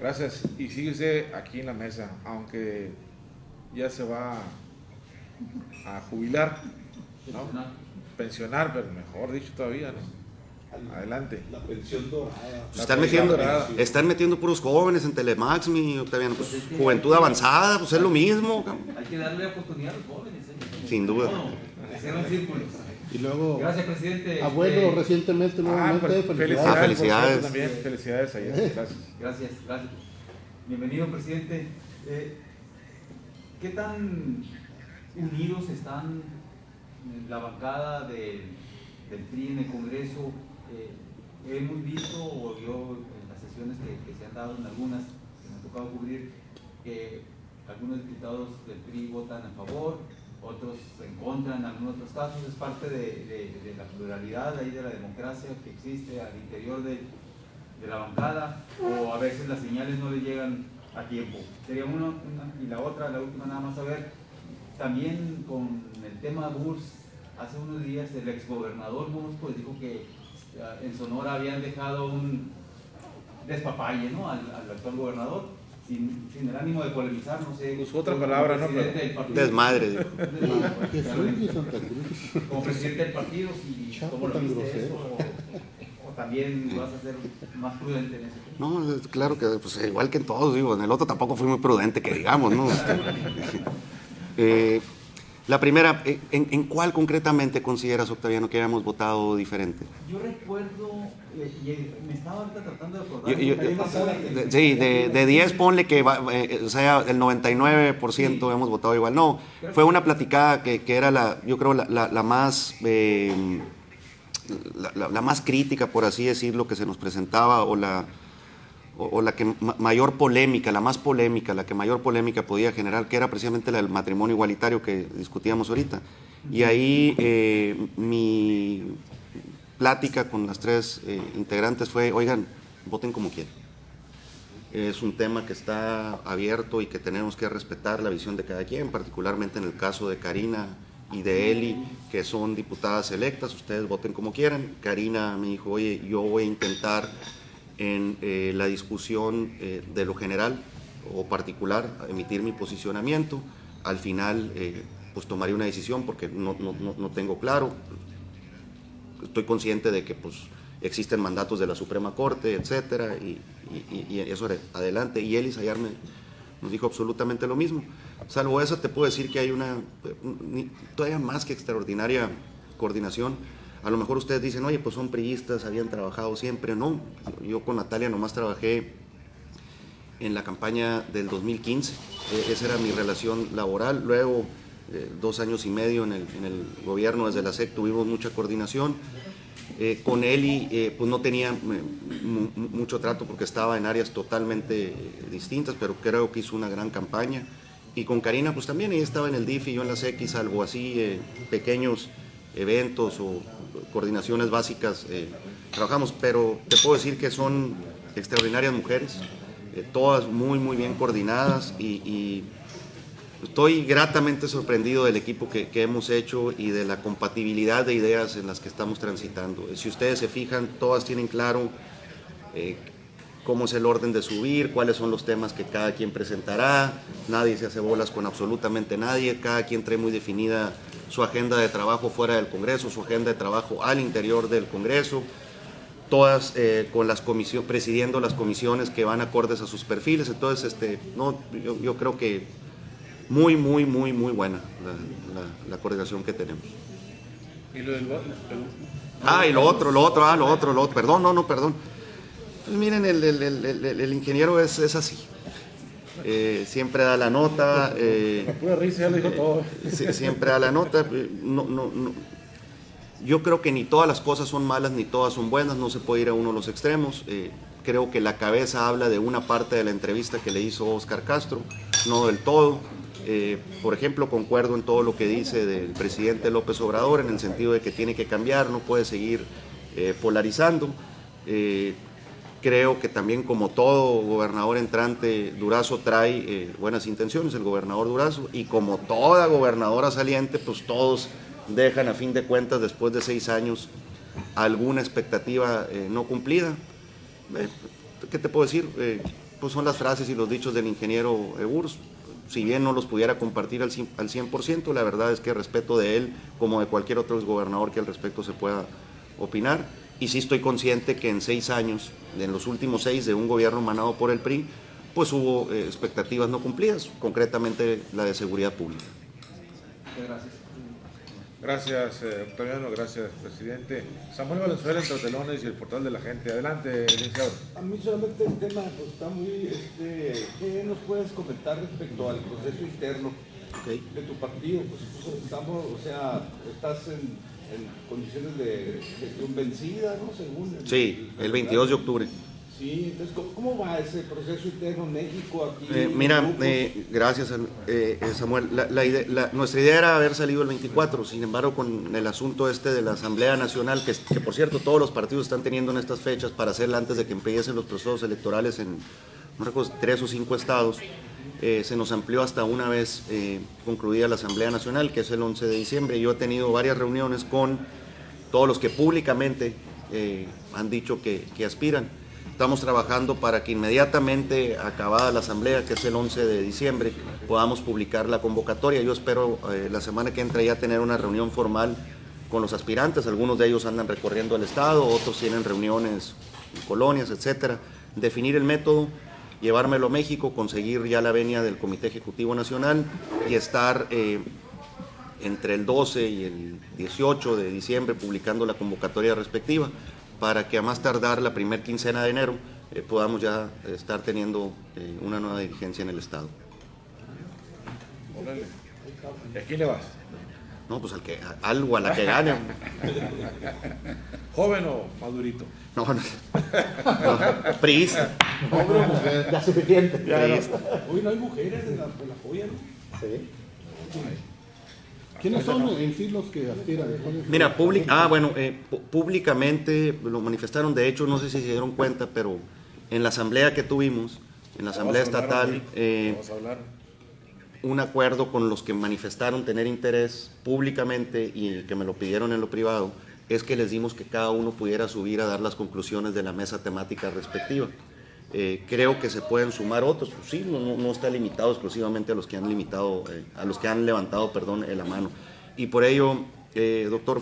Gracias, y síguese aquí en la mesa, aunque ya se va a jubilar, ¿no? Pensionar, pero mejor dicho todavía, ¿no? Adelante. La pensión dorada. Están metiendo puros jóvenes en Telemax, mi Octaviano, pues juventud avanzada, pues es lo mismo. Hay que darle oportunidad a los jóvenes. Sin duda. Cierran círculos. Y luego, Gracias, presidente. abuelo, recientemente, nuevamente, felicidades. Felicidades. También, felicidades ayer. Gracias. Gracias. Bienvenido, presidente. ¿Qué tan unidos están la bancada del PRI en el Congreso? Hemos visto, o yo en las sesiones que se han dado en algunas, que me ha tocado cubrir, que algunos diputados del PRI votan a favor, otros en contra en algunos otros casos. Es parte de la pluralidad ahí de la democracia que existe al interior de la bancada, o a veces las señales no le llegan a tiempo. Sería una y la otra, la última nada más, saber, también con el tema Burs, hace unos días el exgobernador Burs pues dijo que en Sonora habían dejado un despapalle, ¿no?, al actual gobernador, sin el ánimo de polemizar, no sé. Usó otra palabra, ¿no? Desmadre. Como presidente del partido, si ¿cómo lo viste eso? O también vas a ser más prudente en eso. No, claro que pues, igual que en todos, digo, en el otro tampoco fui muy prudente, que digamos, ¿no? La primera, ¿en cuál concretamente consideras, Octaviano, que hayamos votado diferente? Yo recuerdo, y me estaba ahorita tratando de acordar. Sí, de 10 ponle que o sea, el 99% sí hemos votado igual. No, fue una platicada que era yo creo la más la más crítica, por así decirlo, que se nos presentaba, o la que mayor polémica, la más polémica, la que mayor polémica podía generar, que era precisamente la del matrimonio igualitario que discutíamos ahorita. Y ahí mi plática con las tres integrantes fue, oigan, voten como quieran. Es un tema que está abierto y que tenemos que respetar la visión de cada quien, particularmente en el caso de Karina y de Eli, que son diputadas electas. Ustedes voten como quieran. Karina me dijo, oye, yo voy a intentar en la discusión de lo general o particular emitir mi posicionamiento. Al final pues tomaré una decisión porque no tengo claro. Estoy consciente de que pues existen mandatos de la Suprema Corte, etcétera, y eso adelante. Y Eli Sayar nos dijo absolutamente lo mismo. Salvo eso, te puedo decir que hay una todavía más que extraordinaria coordinación. A lo mejor ustedes dicen, oye, pues son priistas, habían trabajado siempre. No, yo con Natalia nomás trabajé en la campaña del 2015. Esa era mi relación laboral. Luego, 2 años y medio en el gobierno desde la SEC tuvimos mucha coordinación. Con Eli, pues no tenía mucho trato porque estaba en áreas totalmente distintas, pero creo que hizo una gran campaña. Y con Karina, pues también ella estaba en el DIF y yo en la SEC, y salvo así pequeños eventos o coordinaciones básicas, trabajamos, pero te puedo decir que son extraordinarias mujeres, todas muy bien coordinadas, y estoy gratamente sorprendido del equipo que hemos hecho y de la compatibilidad de ideas en las que estamos transitando. Si ustedes se fijan, todas tienen claro cómo es el orden de subir, cuáles son los temas que cada quien presentará, nadie se hace bolas con absolutamente nadie, cada quien trae muy definida su agenda de trabajo fuera del Congreso, su agenda de trabajo al interior del Congreso, todas con las comisiones, presidiendo las comisiones que van acordes a sus perfiles. Entonces, yo creo que muy buena la coordinación que tenemos. Y lo del Lo otro, perdón. Pues miren, el ingeniero es así. Siempre da la nota. pura risa ya lo dijo todo. Siempre da la nota. Yo creo que ni todas las cosas son malas ni todas son buenas, no se puede ir a uno de los extremos. Creo que la cabeza habla de una parte de la entrevista que le hizo Óscar Castro, no del todo. Por ejemplo, concuerdo en todo lo que dice del presidente López Obrador, en el sentido de que tiene que cambiar, no puede seguir polarizando. Creo que también, como todo gobernador entrante, Durazo trae buenas intenciones, el gobernador Durazo, y como toda gobernadora saliente, pues todos dejan a fin de cuentas, después de 6 años, alguna expectativa no cumplida. ¿Qué te puedo decir? Pues son las frases y los dichos del ingeniero Eburs. Si bien no los pudiera compartir al 100%, la verdad es que respeto de él, como de cualquier otro exgobernador que al respecto se pueda opinar. Y sí estoy consciente que en 6 años, en los últimos 6 de un gobierno manado por el PRI, pues hubo expectativas no cumplidas, concretamente la de seguridad pública. Gracias. Gracias, Octaviano, gracias, presidente. Samuel Valenzuela, entre telones y el portal de la gente. Adelante, licenciado. A mí solamente el tema pues, está muy... ¿qué nos puedes comentar respecto al proceso interno de tu partido? Pues estamos, o sea, estás en condiciones de gestión vencida, ¿no? Según el 22 de octubre. Sí, entonces, ¿cómo va ese proceso interno en México? Aquí Gracias, Samuel. Nuestra idea era haber salido el 24, sin embargo, con el asunto de la Asamblea Nacional, que por cierto todos los partidos están teniendo en estas fechas para hacerla antes de que empiecen los procesos electorales en, no recuerdo, 3 o 5 estados, se nos amplió hasta una vez concluida la Asamblea Nacional, que es el 11 de diciembre. Yo he tenido varias reuniones con todos los que públicamente han dicho que aspiran. Estamos trabajando para que inmediatamente acabada la asamblea, que es el 11 de diciembre, podamos publicar la convocatoria. Yo espero la semana que entra ya tener una reunión formal con los aspirantes. Algunos de ellos andan recorriendo el estado, otros tienen reuniones en colonias, etcétera. Definir el método, llevármelo a México, conseguir ya la venia del Comité Ejecutivo Nacional y estar entre el 12 y el 18 de diciembre publicando la convocatoria respectiva, para que a más tardar la primera quincena de enero podamos ya estar teniendo una nueva dirigencia en el Estado. ¿Y a quién le vas? No, pues a la que gane. ¿Joven o madurito? No, priista. Hombre o mujer. Ya suficiente. Uy, no hay mujeres en la joya, ¿no? Sí. ¿Quiénes son en sí los que aspiran? Mira, públicamente lo manifestaron. De hecho, no sé si se dieron cuenta, pero en la asamblea que tuvimos, en la asamblea estatal, un acuerdo con los que manifestaron tener interés públicamente y que me lo pidieron en lo privado, es que les dimos que cada uno pudiera subir a dar las conclusiones de la mesa temática respectiva. Creo que se pueden sumar otros, pues sí, no está limitado exclusivamente a los que han levantado la mano. Y por ello, doctor,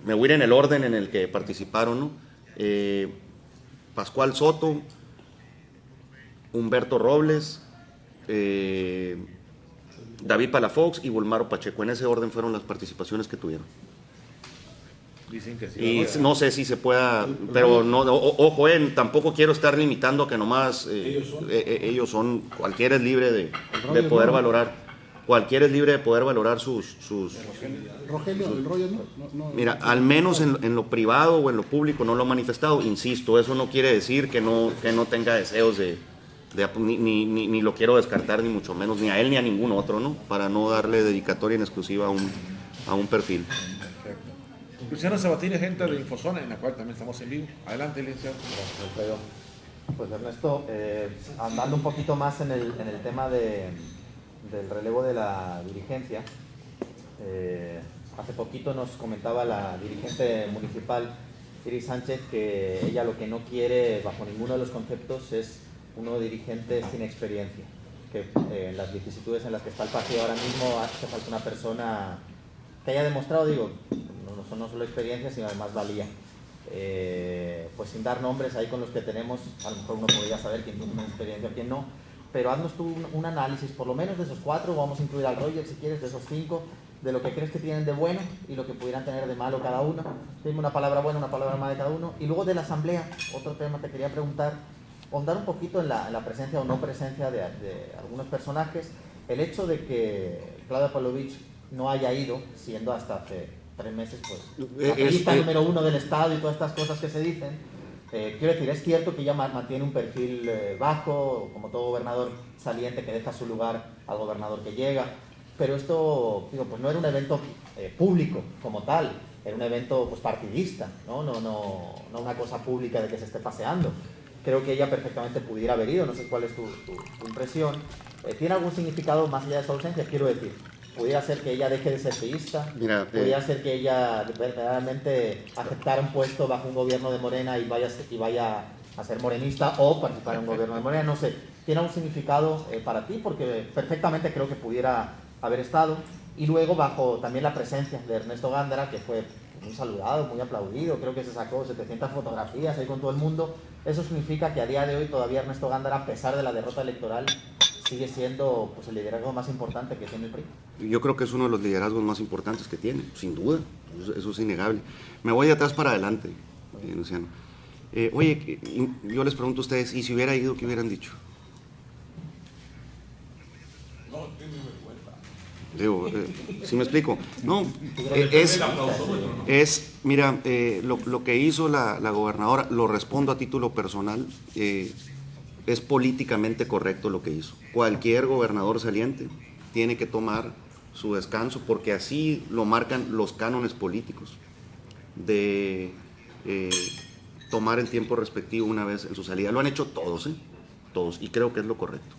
me voy a ir en el orden en el que participaron, ¿no? Pascual Soto, Humberto Robles, David Palafox y Bulmaro Pacheco. En ese orden fueron las participaciones que tuvieron. Dicen que sí. Y no sé si se pueda, pero no, ojo, tampoco quiero estar limitando a que nomás ellos son, cualquiera es libre de poder valorar, sus Rogelio, el rollo, ¿no? Mira, al menos en lo privado o en lo público no lo ha manifestado. Insisto, eso no quiere decir que no tenga deseos ni lo quiero descartar, ni mucho menos, ni a él ni a ningún otro, ¿no? Para no darle dedicatoria en exclusiva a un perfil. Luciano Sabatini, gente de Infozona, en la cual también estamos en vivo. Adelante, licenciado. Pues Ernesto, andando un poquito más en el tema del relevo de la dirigencia, hace poquito nos comentaba la dirigente municipal, Iris Sánchez, que ella lo que no quiere bajo ninguno de los conceptos es uno dirigente sin experiencia, que en las vicisitudes en las que está el partido ahora mismo hace falta una persona que haya demostrado, no solo experiencia, sino además valía. Pues sin dar nombres, ahí con los que tenemos, a lo mejor uno podría saber quién tiene una experiencia o quién no, pero haznos tú un análisis, por lo menos de esos 4, vamos a incluir al Roger si quieres, de esos 5, de lo que crees que tienen de bueno y lo que pudieran tener de malo cada uno. Dime una palabra buena, una palabra mala de cada uno. Y luego de la asamblea, otro tema te quería preguntar, ahondar un poquito en la presencia o no presencia de algunos personajes. El hecho de que Claudia Pavlovich no haya ido, siendo hasta hace 3 meses, pues, la periodista número 1 del Estado y todas estas cosas que se dicen. Quiero decir, es cierto que ella mantiene un perfil bajo, como todo gobernador saliente que deja su lugar al gobernador que llega, pero esto, digo, pues no era un evento público como tal, era un evento pues partidista, no una cosa pública de que se esté paseando. Creo que ella perfectamente pudiera haber ido, no sé cuál es tu impresión. ¿Tiene algún significado más allá de su ausencia? Quiero decir, pudiera ser que ella deje de ser priista, pudiera ser que ella verdaderamente aceptara un puesto bajo un gobierno de Morena y vaya a ser morenista o participar en un gobierno de Morena, no sé. ¿Tiene algún significado para ti? Porque perfectamente creo que pudiera haber estado. Y luego bajo también la presencia de Ernesto Gándara, que fue muy saludado, muy aplaudido, creo que se sacó 700 fotografías ahí con todo el mundo. Eso significa que a día de hoy todavía Ernesto Gándara, a pesar de la derrota electoral, sigue siendo pues el liderazgo más importante que tiene el PRI. Yo creo que es uno de los liderazgos más importantes que tiene, sin duda, eso es innegable. Me voy de atrás para adelante, Luciano. Oye, yo les pregunto a ustedes, ¿y si hubiera ido, qué hubieran dicho? No, tiene vergüenza. Digo, ¿sí me explico? No, mira, lo que hizo la gobernadora, lo respondo a título personal, es políticamente correcto lo que hizo. Cualquier gobernador saliente tiene que tomar su descanso porque así lo marcan los cánones políticos de tomar el tiempo respectivo una vez en su salida. Lo han hecho todos, todos, y creo que es lo correcto.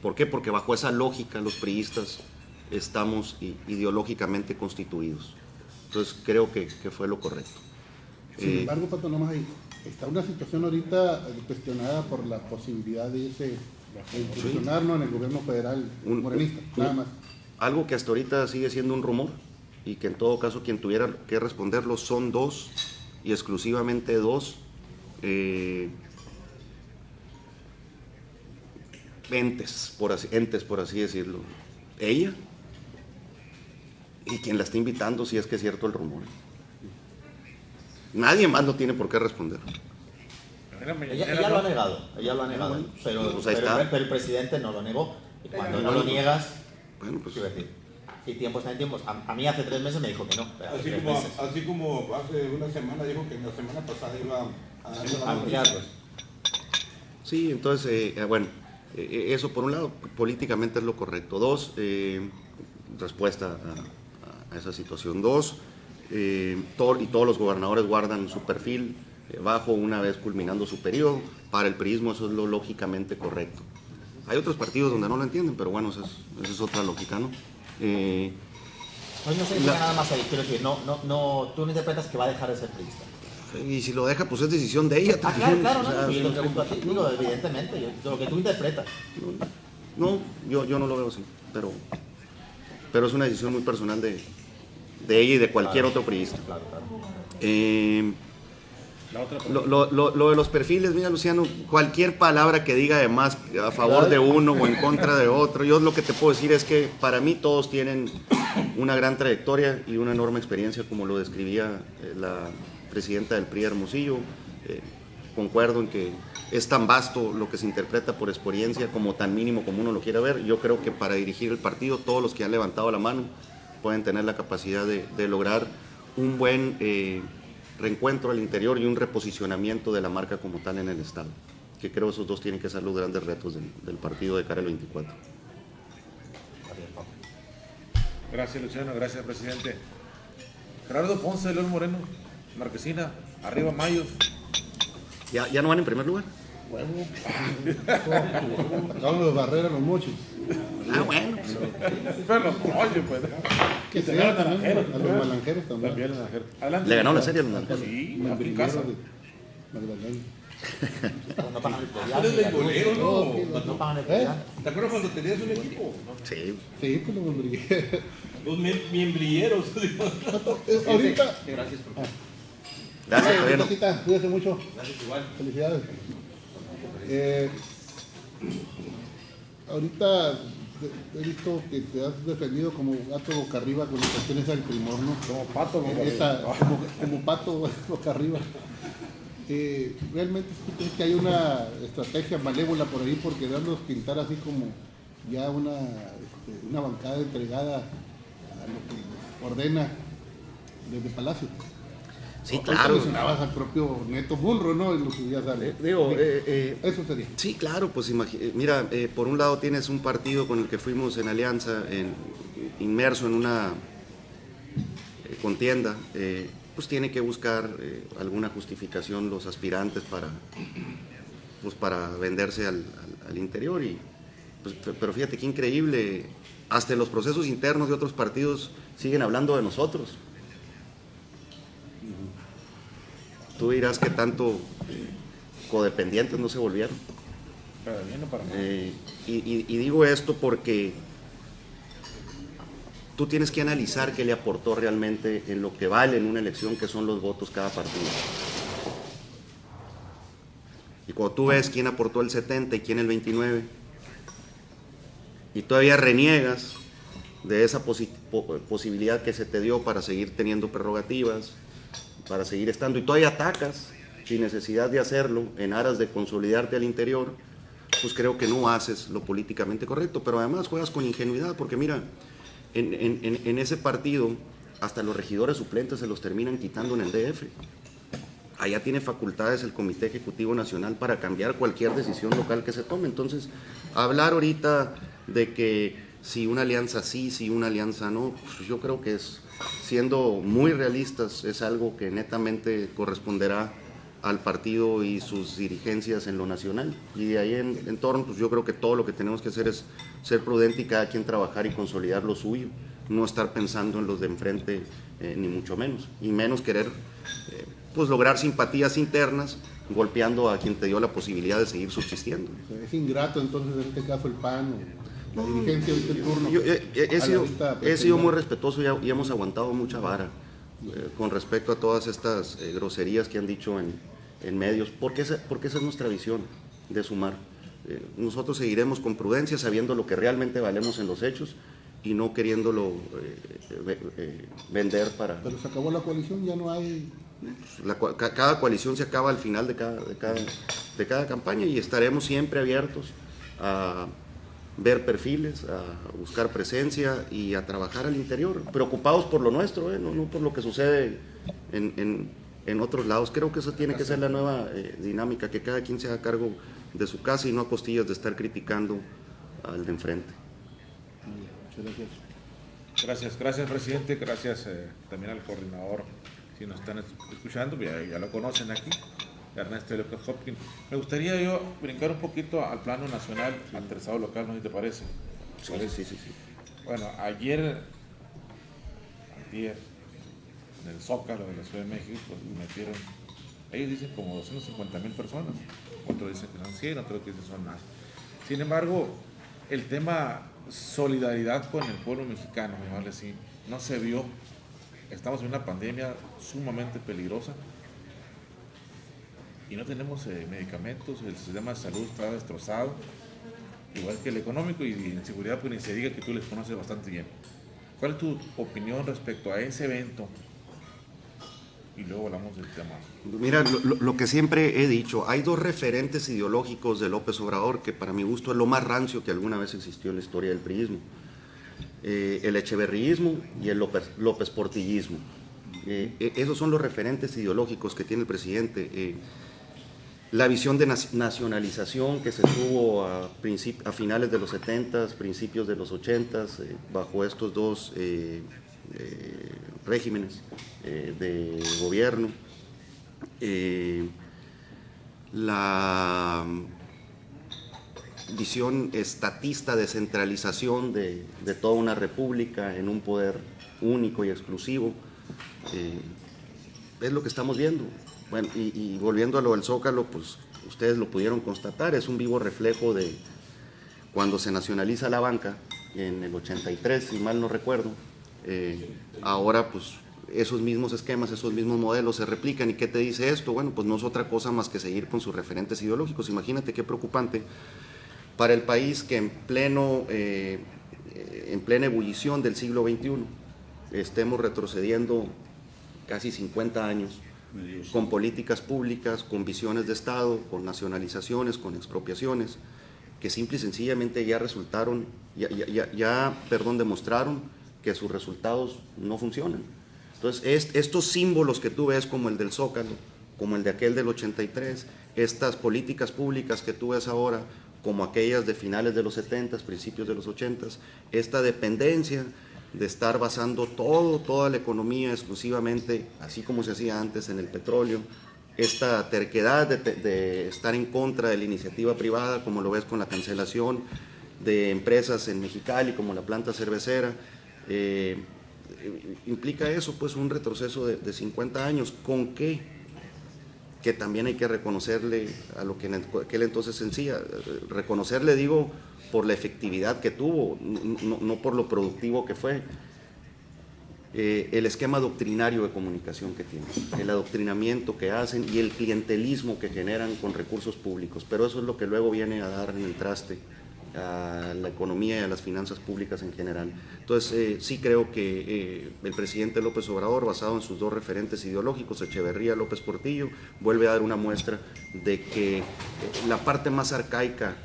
¿Por qué? Porque bajo esa lógica los priistas estamos ideológicamente constituidos. Entonces creo que fue lo correcto. Sin embargo, Pato, nomás ahí está una situación ahorita cuestionada por la posibilidad de incursionarnos en el gobierno federal morenista, nada más. Algo que hasta ahorita sigue siendo un rumor y que en todo caso quien tuviera que responderlo son 2 y exclusivamente 2 entes, por así decirlo. Ella y quien la está invitando, si es que es cierto el rumor. Nadie más no tiene por qué responder. Ella lo ha negado, pero el presidente no lo negó. Y cuando no lo niegas, bueno, pues, ¿qué iba a decir? Y tiempos están en tiempos. A mí hace 3 meses me dijo que no. Así como hace una semana dijo que la semana pasada iba a ampliarlos. Sí, entonces, bueno, eso por un lado, políticamente es lo correcto. 2, respuesta a esa situación. 2, todos los gobernadores guardan su perfil bajo una vez culminando su periodo. Para el priismo eso es lo lógicamente correcto. Hay otros partidos donde no lo entienden, pero bueno, esa es otra lógica, ¿no? No significa nada más ahí, quiero decir, tú no interpretas que va a dejar de ser priista. Y si lo deja, pues es decisión de ella. Claro, yo te pregunto a ti, digo, evidentemente, lo que tú interpretas. No, yo no lo veo así, pero es una decisión muy personal de ella y de cualquier otro priista. Claro. Lo de los perfiles, mira, Luciano, cualquier palabra que diga además a favor de uno o en contra de otro, yo lo que te puedo decir es que para mí todos tienen una gran trayectoria y una enorme experiencia, como lo describía la presidenta del PRI, Hermosillo. Concuerdo en que es tan vasto lo que se interpreta por experiencia como tan mínimo como uno lo quiera ver. Yo creo que para dirigir el partido todos los que han levantado la mano pueden tener la capacidad de lograr un buen reencuentro al interior y un reposicionamiento de la marca como tal en el Estado, que creo esos 2 tienen que ser los grandes retos del partido de cara al 24. Gracias, Luciano, gracias, presidente. Gerardo Ponce de León Moreno, Marquesina, arriba Mayos. ¿Ya no van en primer lugar? Bueno, los Barreras, los Mochis. Bueno. Pero, oye, pues. Que se ganan también, a los Malanjeros también. Adelante. ¿Le ganó la serie a los Malanjeros? Sí, Membrillero de Magdalena. No pagan el Tú eres del golero, no pagan el predial. ¿Te acuerdas cuando tenías un equipo? Sí. Sí, pues los membrilleros. Los miembrilleros. Ahorita. Gracias, por Gracias, Fabiano. Cuídese mucho. Gracias igual. Felicidades. Ahorita he visto que te has defendido como gato boca arriba con las cuestiones del Primor, ¿no? Como pato, como pato boca arriba. ¿Realmente tú crees que hay una estrategia malévola por ahí porque darnos pintar así como ya una bancada entregada a lo que ordena desde Palacio? Sí, Hoy claro. mencionabas al propio Neto Munro, ¿no? En lo que ya sale. Eso sería. Sí, claro, pues mira, por un lado tienes un partido con el que fuimos en alianza, inmerso en una contienda, pues tiene que buscar alguna justificación los aspirantes para venderse al interior. Pues, pero fíjate qué increíble, hasta en los procesos internos de otros partidos siguen hablando de nosotros. Tú dirás que tanto codependientes no se volvieron. Para bien o para mal. Y digo esto porque tú tienes que analizar qué le aportó realmente en lo que vale en una elección, que son los votos cada partido. Y cuando tú ves quién aportó el 70 y quién el 29, y todavía reniegas de esa posibilidad que se te dio para seguir teniendo prerrogativas, para seguir estando, y todavía atacas sin necesidad de hacerlo en aras de consolidarte al interior, pues creo que no haces lo políticamente correcto. Pero además juegas con ingenuidad, porque mira, en ese partido hasta los regidores suplentes se los terminan quitando en el DF. Allá tiene facultades el Comité Ejecutivo Nacional para cambiar cualquier decisión local que se tome. Entonces, hablar ahorita de que si una alianza sí, si una alianza no, pues yo creo que siendo muy realistas, es algo que netamente corresponderá al partido y sus dirigencias en lo nacional. Y de ahí en torno, pues yo creo que todo lo que tenemos que hacer es ser prudente y cada quien trabajar y consolidar lo suyo, no estar pensando en los de enfrente, ni mucho menos, y menos querer pues lograr simpatías internas golpeando a quien te dio la posibilidad de seguir subsistiendo. Es ingrato entonces en este caso el PAN, la dirigencia ahorita el turno. Yo he sido muy respetuoso y hemos aguantado mucha vara con respecto a todas estas groserías que han dicho en medios, porque esa es nuestra visión de sumar. Nosotros seguiremos con prudencia, sabiendo lo que realmente valemos en los hechos y no queriéndolo vender para... Pero se acabó la coalición, ya no hay... Cada coalición se acaba al final de cada campaña, y estaremos siempre abiertos a ver perfiles, a buscar presencia y a trabajar al interior, preocupados por lo nuestro, no por lo que sucede en otros lados. Creo que esa tiene que ser la nueva dinámica, que cada quien se haga cargo de su casa y no a costillas de estar criticando al de enfrente. Gracias, presidente. Gracias también al coordinador. Si nos están escuchando, ya lo conocen aquí, Ernesto López Hopkins. Me gustaría yo brincar un poquito al plano nacional, al tercero local, ¿no? ¿Te parece? Sí. Bueno, ayer en el Zócalo de la Ciudad de México, pues, metieron, ellos dicen como 250,000 personas, otros dicen que son 100, otros dicen que son más. Sin embargo, el tema solidaridad con el pueblo mexicano, ¿vale? Sí, no se vio. Estamos en una pandemia sumamente peligrosa y no tenemos medicamentos, el sistema de salud está destrozado, igual que el económico, y en seguridad pues ni se diga, que tú les conoces bastante bien. ¿Cuál es tu opinión respecto a ese evento? Y luego hablamos del tema. Mira, lo que siempre he dicho, hay dos referentes ideológicos de López Obrador que para mi gusto es lo más rancio que alguna vez existió en la historia del priismo. El echeverriismo y el López Portillismo. Esos son los referentes ideológicos que tiene el presidente. La visión de nacionalización que se tuvo a finales de los 70s, principios de los 80s, bajo estos dos regímenes de gobierno. La visión estatista de centralización de toda una república en un poder único y exclusivo, es lo que estamos viendo. Bueno, y volviendo a lo del Zócalo, pues ustedes lo pudieron constatar, es un vivo reflejo de cuando se nacionaliza la banca en el 83, si mal no recuerdo. Ahora pues esos mismos esquemas, esos mismos modelos se replican. ¿Y qué te dice esto? Bueno, pues no es otra cosa más que seguir con sus referentes ideológicos. Imagínate qué preocupante para el país que en plena ebullición del siglo XXI estemos retrocediendo casi 50 años con políticas públicas, con visiones de Estado, con nacionalizaciones, con expropiaciones, que simple y sencillamente ya demostraron que sus resultados no funcionan. Entonces, estos símbolos que tú ves, como el del Zócalo, como el de aquel del 83, estas políticas públicas que tú ves ahora, como aquellas de finales de los 70, principios de los 80, esta dependencia de estar basando toda la economía exclusivamente, así como se hacía antes, en el petróleo, esta terquedad de estar en contra de la iniciativa privada, como lo ves con la cancelación de empresas en Mexicali, como la planta cervecera, implica eso, pues un retroceso de 50 años. ¿Con qué? Que también hay que reconocerle a lo que en aquel entonces sencilla, reconocerle, digo, por la efectividad que tuvo, no por lo productivo que fue, el esquema doctrinario de comunicación que tienen, el adoctrinamiento que hacen y el clientelismo que generan con recursos públicos, pero eso es lo que luego viene a dar en el traste a la economía y a las finanzas públicas en general. Entonces, sí creo que el presidente López Obrador, basado en sus dos referentes ideológicos, Echeverría, López Portillo, vuelve a dar una muestra de que la parte más arcaica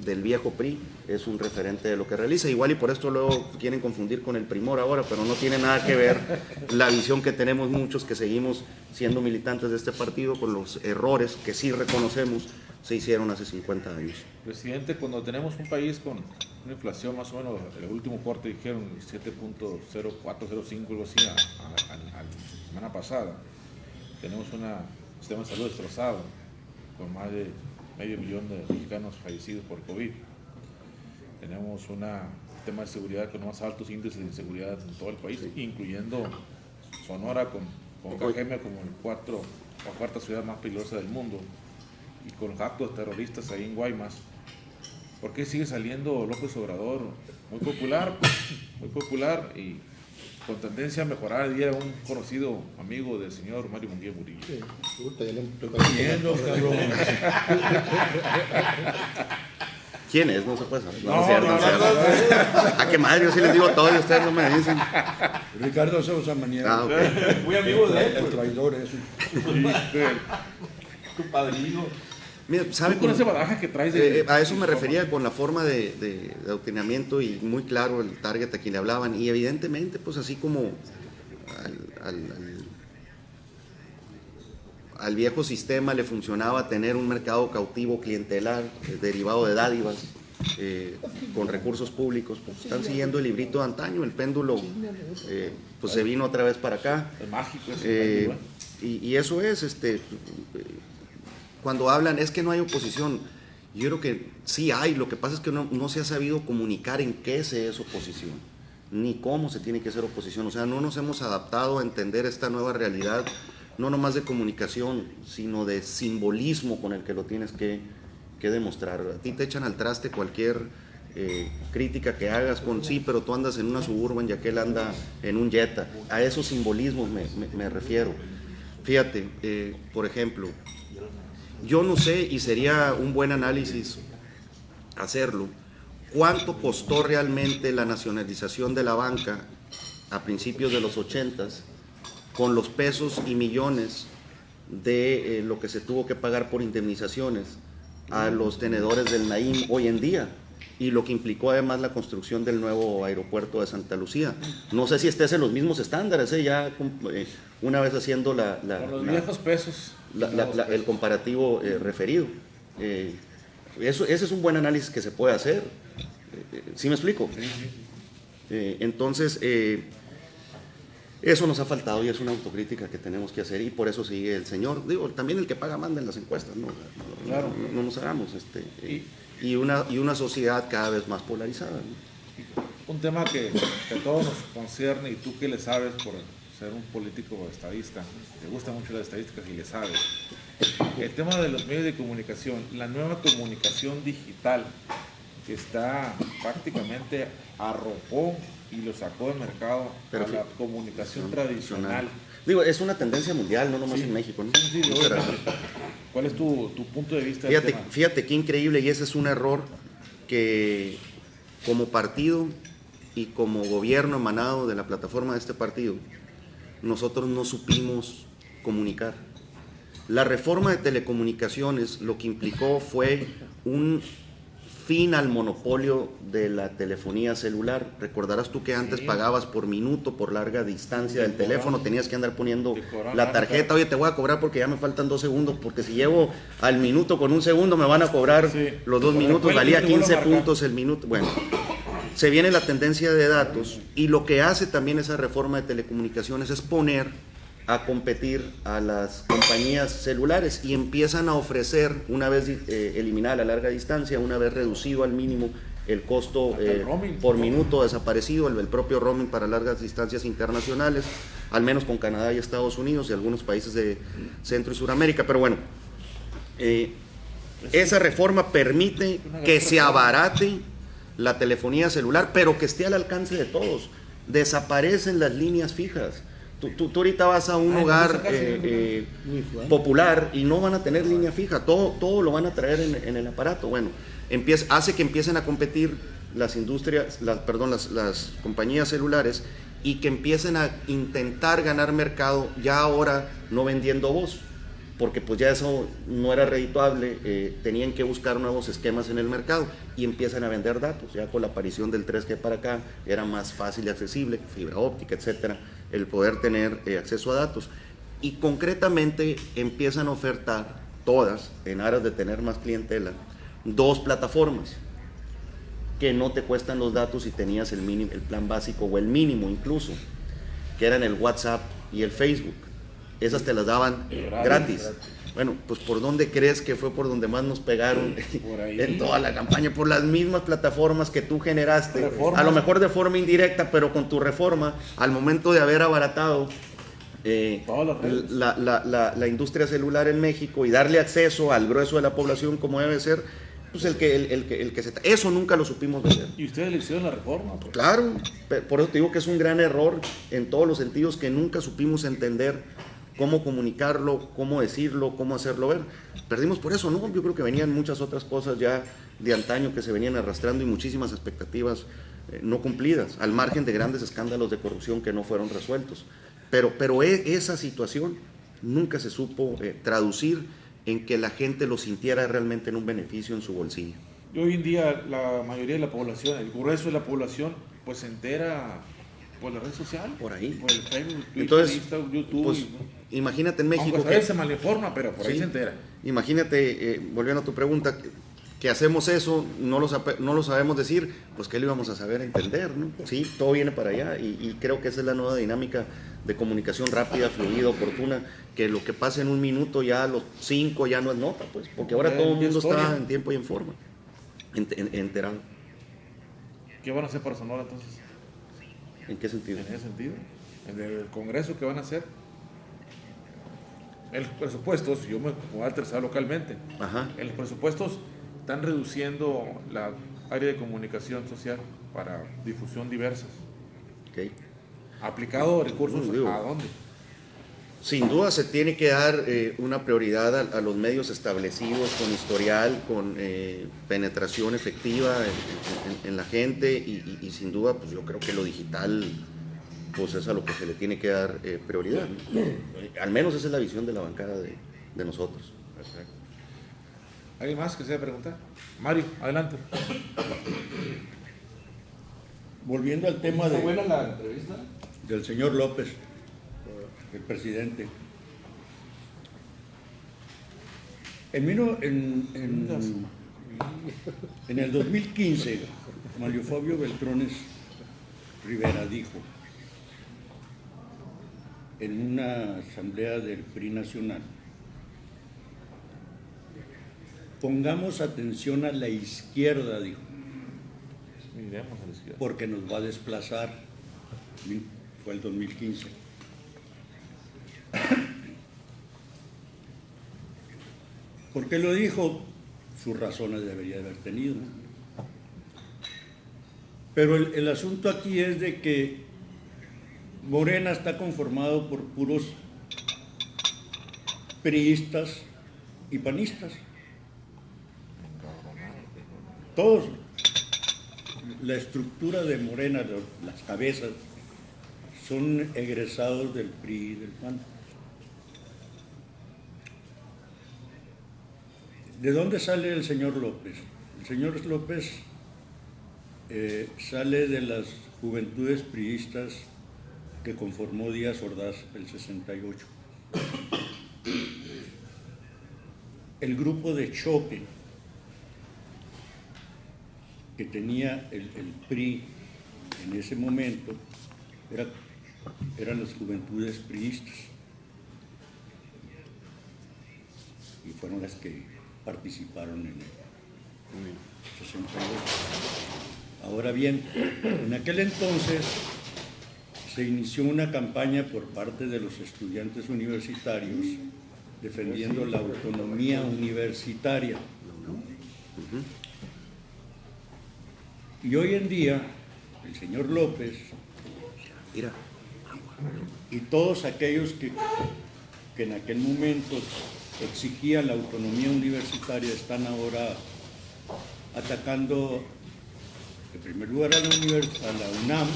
del viejo PRI es un referente de lo que realiza. Igual y por esto luego quieren confundir con el Primor ahora, pero no tiene nada que ver la visión que tenemos muchos que seguimos siendo militantes de este partido con los errores que sí reconocemos se hicieron hace 50 años. Presidente, cuando tenemos un país con una inflación más o menos, el último corte dijeron 7.0405, algo así, la semana pasada, tenemos un sistema de salud destrozado, con más de 500,000 de mexicanos fallecidos por COVID. Tenemos un tema de seguridad con los más altos índices de inseguridad en todo el país, incluyendo Sonora con Cajeme como la cuarta ciudad más peligrosa del mundo, y con actos terroristas ahí en Guaymas. ¿Por qué sigue saliendo López Obrador? Muy popular y con tendencia a mejorar. El día de un conocido amigo del señor Mario Munguía Murillo. ¿Quién es? No se puede saber. No, ¿a qué madre? Yo sí les digo todo y ustedes no me dicen. Ricardo Sousa Maniero. Okay. Muy amigo de él. El traidor es. Tu padrino. Mira, ¿sabe con ese bagaje que traes a eso me refería con la forma de adoctrinamiento y muy claro el target a quien le hablaban, y evidentemente pues así como al viejo sistema le funcionaba tener un mercado cautivo clientelar derivado de dádivas con recursos públicos, pues están siguiendo el librito de antaño, el péndulo pues se vino otra vez para acá. Es mágico y eso es cuando hablan, es que no hay oposición. Yo creo que sí hay, lo que pasa es que no se ha sabido comunicar en qué se es oposición, ni cómo se tiene que ser oposición. O sea, no nos hemos adaptado a entender esta nueva realidad, no nomás de comunicación, sino de simbolismo con el que lo tienes que demostrar. A ti te echan al traste cualquier crítica que hagas con sí, pero tú andas en una Suburban y aquel anda en un Jetta. A esos simbolismos me refiero. Fíjate, por ejemplo, yo no sé, y sería un buen análisis hacerlo, cuánto costó realmente la nacionalización de la banca a principios de los 80s con los pesos y millones de lo que se tuvo que pagar por indemnizaciones a los tenedores del Naim hoy en día, y lo que implicó además la construcción del nuevo aeropuerto de Santa Lucía. No sé si estés en los mismos estándares, ya una vez haciendo con los viejos pesos. El comparativo referido. Ese es un buen análisis que se puede hacer. ¿Sí me explico? Sí. Entonces, eso nos ha faltado y es una autocrítica que tenemos que hacer, y por eso sigue el señor. Digo, también el que paga manda en las encuestas, ¿no? Claro. No nos hagamos. Y una sociedad cada vez más polarizada, ¿no? Un tema que a todos nos concierne, y tú que le sabes por ser un político estadista, te gusta mucho las estadísticas y le sabes. El tema de los medios de comunicación, la nueva comunicación digital que está prácticamente arropó y lo sacó del mercado a la comunicación tradicional. Digo, es una tendencia mundial, no nomás en México, ¿no? Sí, ¿Cuál es tu punto de vista del tema? Fíjate qué increíble, y ese es un error que como partido y como gobierno emanado de la plataforma de este partido, nosotros no supimos comunicar. La reforma de telecomunicaciones lo que implicó fue un fin al monopolio de la telefonía celular. Recordarás tú que antes pagabas por minuto, por larga distancia del teléfono, tenías que andar poniendo la tarjeta, oye, te voy a cobrar porque ya me faltan 2 segundos, porque si llevo al minuto con 1 segundo me van a cobrar los 2 minutos, valía 15 puntos el minuto. Bueno, se viene la tendencia de datos, y lo que hace también esa reforma de telecomunicaciones es poner a competir a las compañías celulares, y empiezan a ofrecer, una vez eliminada la larga distancia, una vez reducido al mínimo el costo por minuto, desaparecido el propio roaming para largas distancias internacionales, al menos con Canadá y Estados Unidos y algunos países de Centro y Suramérica. Pero bueno, esa reforma permite que se abarate la telefonía celular, pero que esté al alcance de todos. Desaparecen las líneas fijas. Tú ahorita vas a un hogar popular y no van a tener línea fija, todo lo van a traer en el aparato. Bueno, hace que empiecen a competir las compañías celulares, y que empiecen a intentar ganar mercado, ya ahora no vendiendo voz, porque pues ya eso no era redituable, tenían que buscar nuevos esquemas en el mercado, y empiezan a vender datos. Ya con la aparición del 3G para acá era más fácil y accesible, fibra óptica, etcétera, el poder tener acceso a datos, y concretamente empiezan a ofertar todas, en aras de tener más clientela, 2 plataformas que no te cuestan los datos si tenías el plan básico o el mínimo incluso, que eran el WhatsApp y el Facebook. Esas te las daban gratis. Bueno, pues ¿por dónde crees que fue por donde más nos pegaron en toda la campaña? Por las mismas plataformas que tú generaste, a lo mejor de forma indirecta, pero con tu reforma, al momento de haber abaratado la industria celular en México y darle acceso al grueso de la población como debe ser, pues eso nunca lo supimos vender. ¿Y ustedes le hicieron la reforma? Pues. Claro, por eso te digo que es un gran error en todos los sentidos, que nunca supimos entender cómo comunicarlo, cómo decirlo, cómo hacerlo ver. Perdimos por eso, ¿no? Yo creo que venían muchas otras cosas ya de antaño que se venían arrastrando, y muchísimas expectativas no cumplidas, al margen de grandes escándalos de corrupción que no fueron resueltos. Pero esa situación nunca se supo traducir en que la gente lo sintiera realmente en un beneficio en su bolsillo. Y hoy en día la mayoría de la población, el grueso de la población, pues se entera por la red social, por ahí, por el Facebook, Twitter, entonces, Instagram, YouTube. Pues, imagínate en México, aunque a veces se malinforma, pero por ahí se entera. Imagínate, volviendo a tu pregunta, que hacemos eso, no lo sabemos decir, pues ¿qué le íbamos a saber entender, no? Sí, todo viene para allá, y creo que esa es la nueva dinámica de comunicación rápida, fluida, oportuna, que lo que pasa en 1 minuto, ya a los 5 ya no es nota, pues, porque ahora todo el mundo está en tiempo y en forma, enterado. ¿Qué van a hacer para Sonora entonces? ¿En qué sentido? En ese sentido, en el Congreso, ¿qué van a hacer? En los presupuestos, yo me voy a interesar localmente. Ajá. En los presupuestos están reduciendo la área de comunicación social para difusión diversas. Okay. ¿Aplicado recursos a dónde? Sin duda se tiene que dar una prioridad a los medios establecidos, con historial, con penetración efectiva en la gente, y sin duda pues yo creo que lo digital pues es a lo que se le tiene que dar prioridad, ¿no? Al menos esa es la visión de la bancada de nosotros. Perfecto. ¿Alguien más que se preguntar? Mario, adelante. Volviendo al tema ¿Está buena la entrevista? del señor López, el presidente. En el 2015, Mario Fabio Beltrones Rivera dijo en una asamblea del PRI nacional: pongamos atención a la izquierda, dijo, Miremos a la izquierda, porque nos va a desplazar. Fue el 2015. ¿Por qué lo dijo? Sus razones debería de haber tenido. Pero el asunto aquí es de que Morena está conformado por puros priistas y panistas. Todos. La estructura de Morena, las cabezas, son egresados del PRI y del PAN. ¿De dónde sale el señor López? El señor López sale de las juventudes priistas que conformó Díaz Ordaz el 68. El grupo de choque que tenía el PRI en ese momento eran las juventudes priistas, y fueron las que participaron en el 68. Ahora bien, en aquel entonces se inició una campaña por parte de los estudiantes universitarios defendiendo la autonomía universitaria. Y hoy en día, el señor López y todos aquellos que en aquel momento exigían la autonomía universitaria están ahora atacando en primer lugar a la UNAM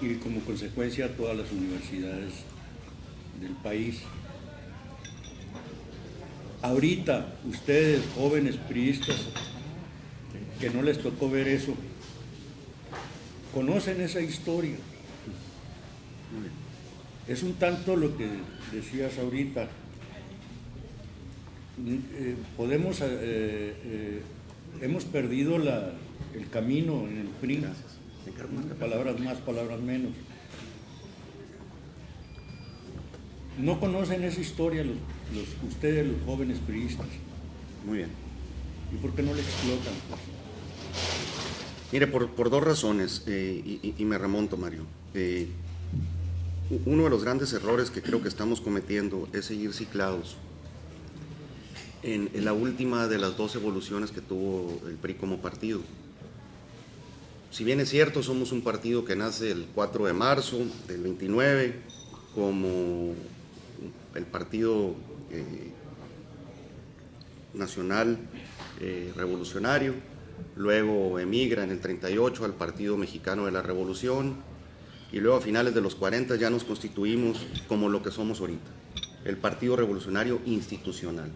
y como consecuencia a todas las universidades del país. Ahorita, ustedes, jóvenes priistas, que no les tocó ver eso, conocen esa historia. Es un tanto lo que decías ahorita. Hemos perdido el camino en el PRI. Palabras más, palabras menos. No conocen esa historia ustedes, los jóvenes priistas. Muy bien. ¿Y por qué no le explotan? Mire, por dos razones, y me remonto, Mario. Uno de los grandes errores que creo que estamos cometiendo es seguir ciclados en la última de las dos evoluciones que tuvo el PRI como partido. Si bien es cierto, somos un partido que nace el 4 de marzo del 29 como el Partido Nacional Revolucionario, luego emigra en el 38 al Partido Mexicano de la Revolución y luego a finales de los 40 ya nos constituimos como lo que somos ahorita, el Partido Revolucionario Institucional.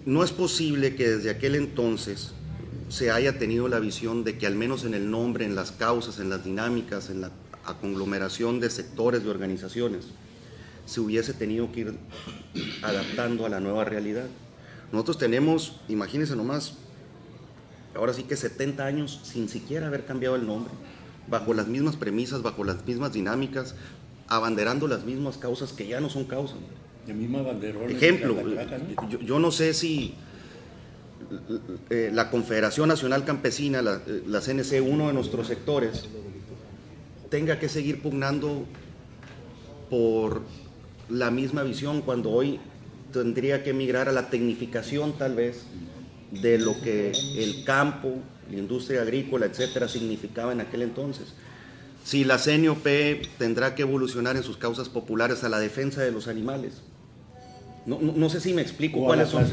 No es posible que desde aquel entonces se haya tenido la visión de que al menos en el nombre, en las causas, en las dinámicas, en la conglomeración de sectores, de organizaciones, se hubiese tenido que ir adaptando a la nueva realidad. Nosotros tenemos, imagínense nomás, ahora sí que 70 años sin siquiera haber cambiado el nombre, bajo las mismas premisas, bajo las mismas dinámicas, abanderando las mismas causas que ya no son causas. La misma banderola. Ejemplo, yo no sé si la Confederación Nacional Campesina, la CNC, uno de nuestros sectores, tenga que seguir pugnando por la misma visión cuando hoy tendría que migrar a la tecnificación tal vez de lo que el campo, la industria agrícola, etcétera, significaba en aquel entonces. Si la CNOP tendrá que evolucionar en sus causas populares a la defensa de los animales. No sé si me explico cuáles son.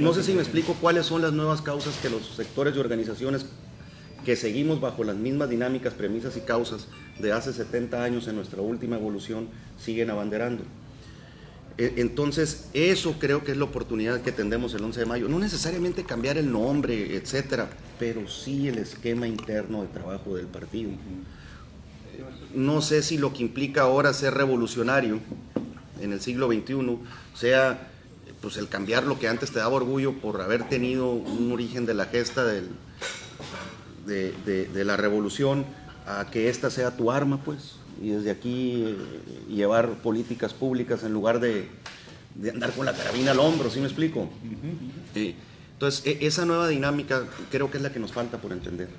No sé si me explico cuáles son las nuevas causas que los sectores y organizaciones que seguimos bajo las mismas dinámicas, premisas y causas de hace 70 años en nuestra última evolución siguen abanderando. Entonces, eso creo que es la oportunidad que tendremos el 11 de mayo. No necesariamente cambiar el nombre, etcétera, pero sí el esquema interno de trabajo del partido. No sé si lo que implica ahora ser revolucionario en el siglo XXI sea pues el cambiar lo que antes te daba orgullo por haber tenido un origen de la gesta de la revolución, a que esta sea tu arma, pues, y desde aquí llevar políticas públicas en lugar de andar con la carabina al hombro, ¿sí me explico? Entonces, esa nueva dinámica creo que es la que nos falta por entender.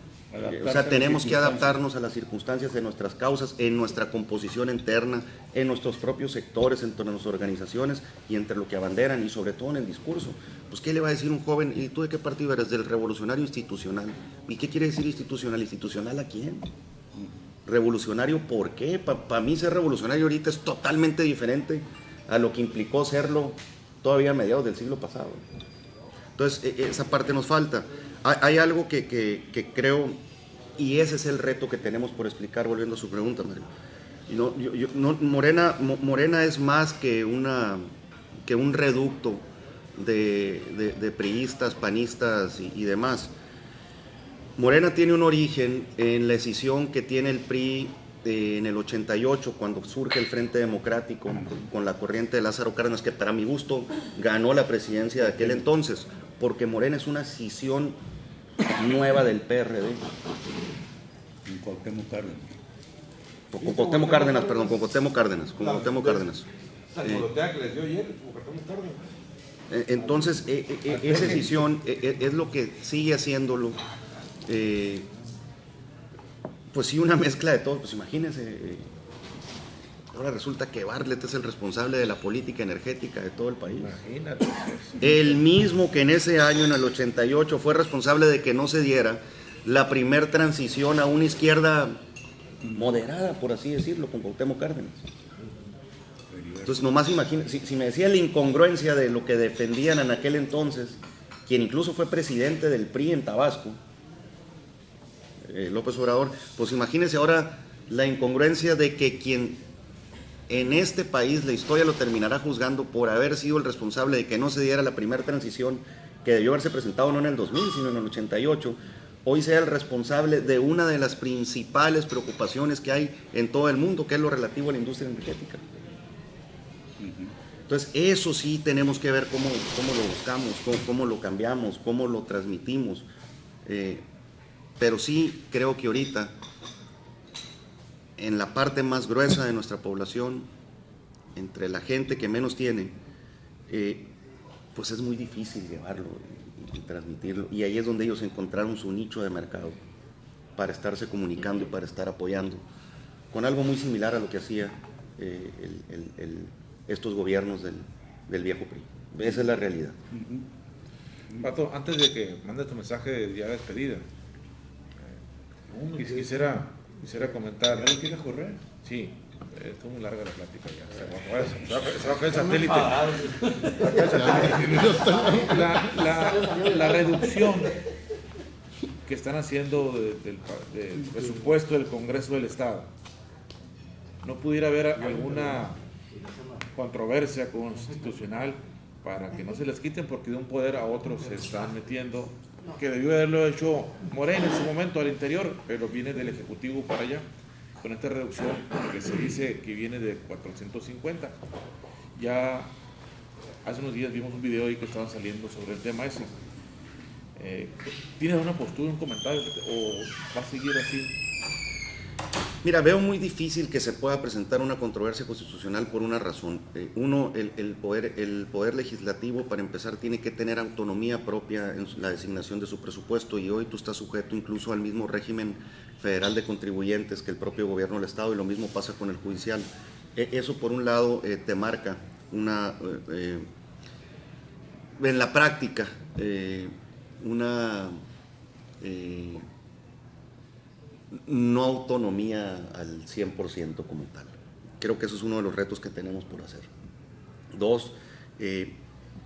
O sea, tenemos que adaptarnos a las circunstancias de nuestras causas, en nuestra composición interna, en nuestros propios sectores, entre nuestras organizaciones y entre lo que abanderan y sobre todo en el discurso. Pues, ¿qué le va a decir un joven? ¿Y tú de qué partido eres? Del revolucionario institucional. ¿Y qué quiere decir institucional? ¿Institucional a quién? ¿Revolucionario por qué? Para mí ser revolucionario ahorita es totalmente diferente a lo que implicó serlo todavía a mediados del siglo pasado. Entonces, esa parte nos falta. Hay algo que creo, y ese es el reto que tenemos por explicar, volviendo a su pregunta, Mario. Morena es más que un reducto de priistas, panistas y demás. Morena tiene un origen en la escisión que tiene el PRI en el 88, cuando surge el Frente Democrático con la corriente de Lázaro Cárdenas, que para mi gusto ganó la presidencia de aquel entonces, porque Morena es una escisión nueva del PRD. En Cuauhtémoc Cárdenas. Con Cuauhtémoc Cárdenas, perdón, con Cuauhtémoc Cárdenas. Sangolotea que les dio ayer, Cuauhtémoc Cárdenas. Entonces, esa escisión es lo que sigue haciéndolo. Pues sí, una mezcla de todo. Pues imagínense, ahora resulta que Bartlett es el responsable de la política energética de todo el país. Imagínate. El mismo que en ese año, en el 88, fue responsable de que no se diera la primer transición a una izquierda moderada, por así decirlo, con Cuauhtémoc Cárdenas. Entonces, nomás imagínense, si me decían la incongruencia de lo que defendían en aquel entonces, quien incluso fue presidente del PRI en Tabasco, López Obrador, pues imagínense ahora la incongruencia de que quien en este país la historia lo terminará juzgando por haber sido el responsable de que no se diera la primera transición que debió haberse presentado no en el 2000, sino en el 88, hoy sea el responsable de una de las principales preocupaciones que hay en todo el mundo, que es lo relativo a la industria energética. Entonces, eso sí tenemos que ver cómo lo buscamos, cómo lo cambiamos, cómo lo transmitimos. Pero sí creo que ahorita, en la parte más gruesa de nuestra población, entre la gente que menos tiene, pues es muy difícil llevarlo y transmitirlo. Y ahí es donde ellos encontraron su nicho de mercado para estarse comunicando y para estar apoyando, con algo muy similar a lo que hacía estos gobiernos del viejo PRI. Esa es la realidad. Pato, antes de que mandes tu mensaje de ya despedida, quisiera comentar. ¿Ya lo quieres correr? Sí, estuvo muy larga la plática ya. Se va a caer el satélite. La reducción que están haciendo del presupuesto del Congreso del Estado, ¿no pudiera haber alguna controversia constitucional para que no se les quiten, porque de un poder a otro se están metiendo, que debió haberlo hecho Morena en su momento al interior, pero viene del Ejecutivo para allá, con esta reducción que se dice que viene de 450? Ya hace unos días vimos un video ahí que estaban saliendo sobre el tema ese. ¿Tienes una postura, un comentario, o va a seguir así? Mira, veo muy difícil que se pueda presentar una controversia constitucional por una razón. Uno, el poder legislativo, para empezar, tiene que tener autonomía propia en la designación de su presupuesto, y hoy tú estás sujeto incluso al mismo régimen federal de contribuyentes que el propio gobierno del Estado, y lo mismo pasa con el judicial. Eso, por un lado, te marca en la práctica una no autonomía al 100% como tal. Creo que eso es uno de los retos que tenemos por hacer. Dos,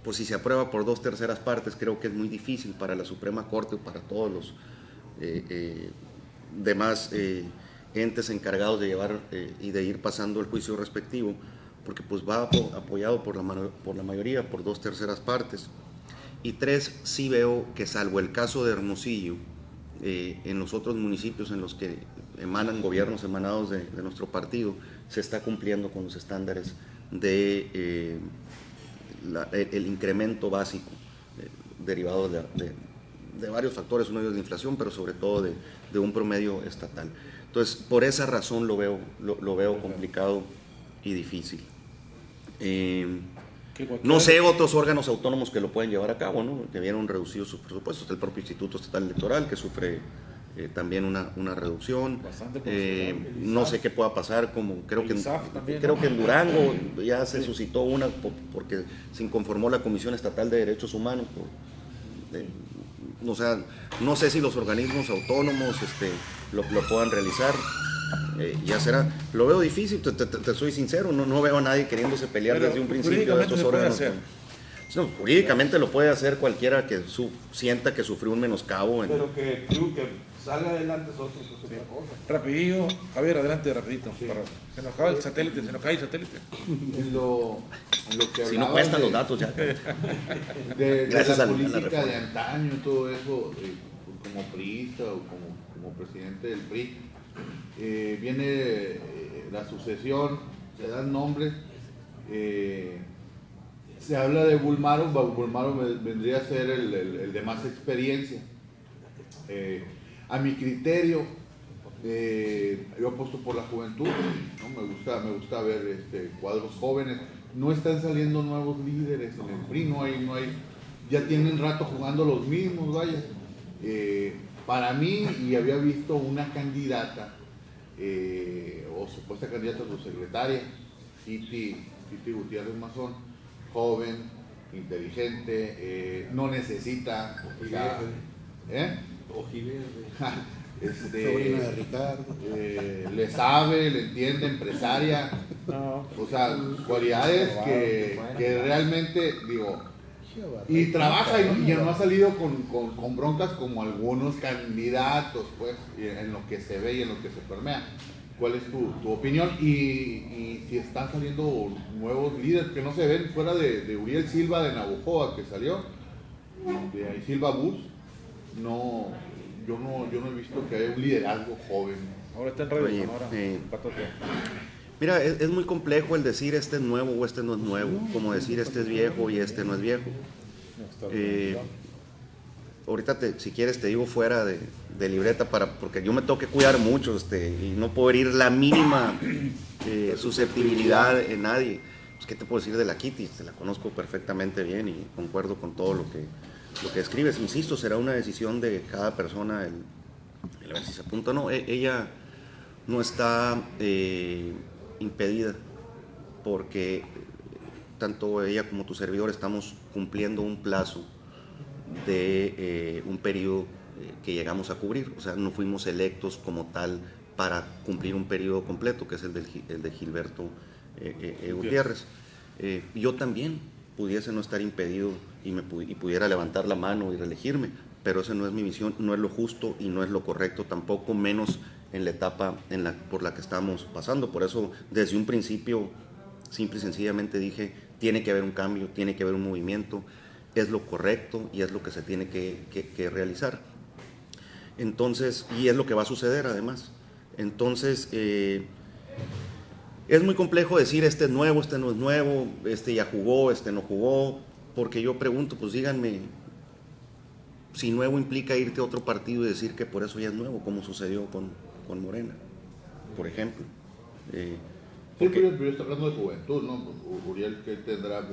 pues si se aprueba por 2/3 partes, creo que es muy difícil para la Suprema Corte o para todos los demás entes encargados de llevar y de ir pasando el juicio respectivo, porque pues va apoyado por la mayoría, por 2/3 partes. Y tres, sí veo que, salvo el caso de Hermosillo, en los otros municipios en los que emanan gobiernos emanados de nuestro partido, se está cumpliendo con los estándares de el incremento básico derivado de varios factores, uno de ellos de inflación, pero sobre todo de un promedio estatal. Entonces, por esa razón lo veo complicado y difícil. No sé otros órganos autónomos que lo pueden llevar a cabo, ¿no? Que vieron reducidos sus presupuestos. El propio Instituto Estatal Electoral, que sufre también una reducción. No sé qué pueda pasar, como creo que en Durango ya se suscitó una, porque se inconformó la Comisión Estatal de Derechos Humanos. O sea, no sé si los organismos autónomos lo puedan realizar. Ya será. Lo veo difícil, te soy sincero, no veo a nadie queriéndose pelear desde un principio de estos órganos No, jurídicamente lo puede hacer cualquiera que sienta que sufrió un menoscabo. Pero que salga adelante es otra cosa. Rapidillo, Javier, adelante, rapidito. Se nos acaba el satélite, se nos cae el satélite. En lo que Si no hablabas cuestan de- los datos ya. de Gracias la a la política reforma. de antaño, todo eso, como priista o como presidente del PRI, viene la sucesión, se dan nombres, se habla de Bulmaro. Bulmaro vendría a ser el de más experiencia. A mi criterio, yo apuesto por la juventud, ¿no? Me gusta ver cuadros jóvenes. No están saliendo nuevos líderes en el PRI, no hay, ya tienen rato jugando los mismos, vaya. Para mí, y había visto una candidata, o supuesta candidata a su secretaria, Titi Gutiérrez Mazón, joven, inteligente, no necesita, Sobrina de Ricardo. le sabe, le entiende, empresaria, o sea, cualidades que realmente, digo, y trabaja y no ha salido con broncas como algunos candidatos, pues, en lo que se ve y en lo que se permea. ¿Cuál es tu opinión? Y si están saliendo nuevos líderes que no se ven fuera de Uriel Silva de Navojoa, que salió, de ahí Silva Bus, yo no he visto que haya un liderazgo joven. Ahora está en Radio Oye, Sonora. Patote. Mira, es muy complejo el decir este es nuevo o este no es nuevo, como decir este es viejo y este no es viejo. Ahorita, si quieres, te digo fuera de libreta, porque yo me tengo que cuidar mucho y no puedo herir la mínima susceptibilidad en nadie. Pues, ¿qué te puedo decir de la Kitty? Te la conozco perfectamente bien y concuerdo con todo lo que escribes. Insisto, será una decisión de cada persona el ver si se apunta o no. Ella no está impedida, porque tanto ella como tu servidor estamos cumpliendo un plazo de un periodo que llegamos a cubrir. O sea, no fuimos electos como tal para cumplir un periodo completo, que es el de Gilberto Gutiérrez. Yo también pudiese no estar impedido y pudiera levantar la mano y reelegirme, pero esa no es mi visión, no es lo justo y no es lo correcto, tampoco menos en la etapa por la que estamos pasando. Por eso, desde un principio, simple y sencillamente dije, tiene que haber un cambio, tiene que haber un movimiento, es lo correcto y es lo que se tiene que realizar. Entonces, y es lo que va a suceder además. Entonces, es muy complejo decir este es nuevo, este no es nuevo, este ya jugó, este no jugó, porque yo pregunto, pues díganme, si nuevo implica irte a otro partido y decir que por eso ya es nuevo, como sucedió con Morena, por ejemplo. Sí, pero está hablando de juventud, ¿no? Uriel, que tendrá...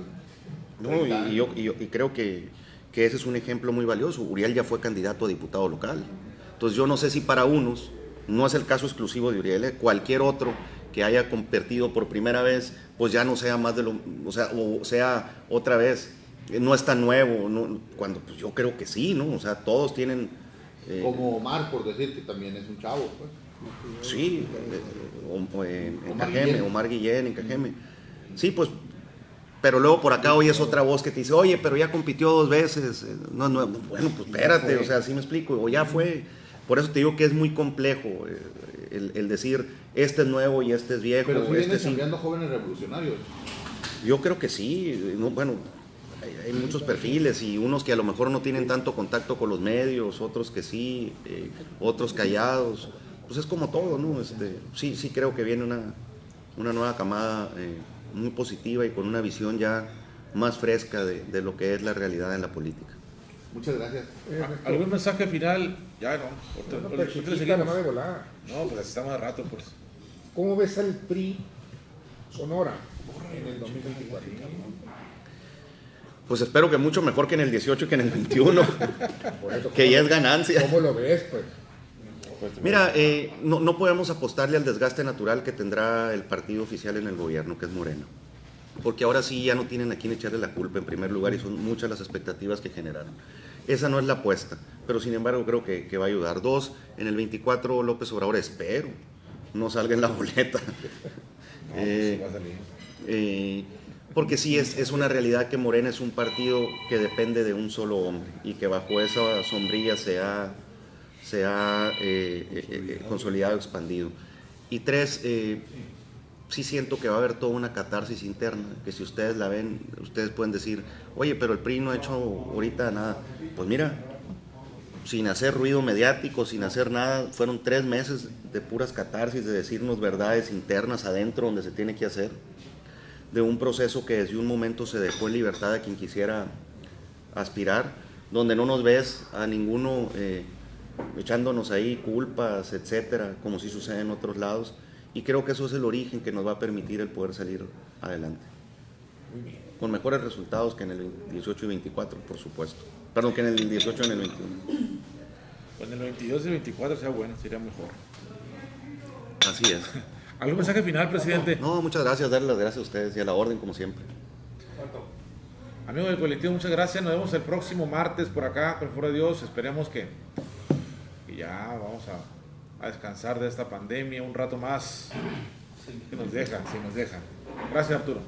No, y creo que ese es un ejemplo muy valioso. Uriel ya fue candidato a diputado local. Entonces yo no sé si para unos, no es el caso exclusivo de Uriel, cualquier otro que haya competido por primera vez, pues ya no sea más de lo, o sea otra vez, no es tan nuevo, ¿no? Cuando pues yo creo que sí, ¿no? O sea, todos tienen... Como Omar, por decir que también es un chavo, pues. Sí, en Cajeme, Omar Guillén en Cajeme. Sí, pues, pero luego por acá oyes otra voz que te dice, oye, pero ya compitió 2 veces. No, bueno, pues espérate, o sea, así me explico, o ya fue. Por eso te digo que es muy complejo el decir, este es nuevo y este es viejo. Pero siguen este cambiando jóvenes revolucionarios. Yo creo que sí, bueno, hay muchos perfiles y unos que a lo mejor no tienen tanto contacto con los medios, otros que sí, otros callados. Pues es como todo, ¿no? Sí creo que viene una nueva camada muy positiva y con una visión ya más fresca de lo que es la realidad en la política. Muchas gracias. ¿Algún mensaje final? Ya no. Pero chiquita, no de volada. No, pues estamos de rato, pues. ¿Cómo ves al PRI Sonora en el 2024? Pues espero que mucho mejor que en el 18 que en el 21, Por eso, que ya es ganancia. ¿Cómo lo ves, pues? Mira, no podemos apostarle al desgaste natural que tendrá el partido oficial en el gobierno, que es Morena. Porque ahora sí ya no tienen a quién echarle la culpa en primer lugar y son muchas las expectativas que generaron. Esa no es la apuesta, pero sin embargo creo que va a ayudar. 2, en el 24 López Obrador, espero, no salga en la boleta. porque sí es una realidad que Morena es un partido que depende de un solo hombre y que bajo esa sombrilla se ha consolidado, expandido. Y tres, sí siento que va a haber toda una catarsis interna, que si ustedes la ven, ustedes pueden decir, oye, pero el PRI no ha hecho ahorita nada. Pues mira, sin hacer ruido mediático, sin hacer nada, fueron 3 meses de puras catarsis, de decirnos verdades internas adentro donde se tiene que hacer, de un proceso que desde un momento se dejó en libertad a quien quisiera aspirar, donde no nos ves a ninguno echándonos ahí culpas, etcétera, como si sucede en otros lados, y creo que eso es el origen que nos va a permitir el poder salir adelante. Con mejores resultados que en el 18 y 24, por supuesto. Perdón, que en el 18 y en el 21. Pues en el 22 y 24 sea bueno, sería mejor. Así es. ¿Algún mensaje final, presidente? No, muchas gracias, darle las gracias a ustedes y a la orden, como siempre. Amigos del colectivo, muchas gracias. Nos vemos el próximo martes por acá, por favor de Dios. Esperemos que ya vamos a descansar de esta pandemia un rato más. Si nos dejan. Gracias, Arturo.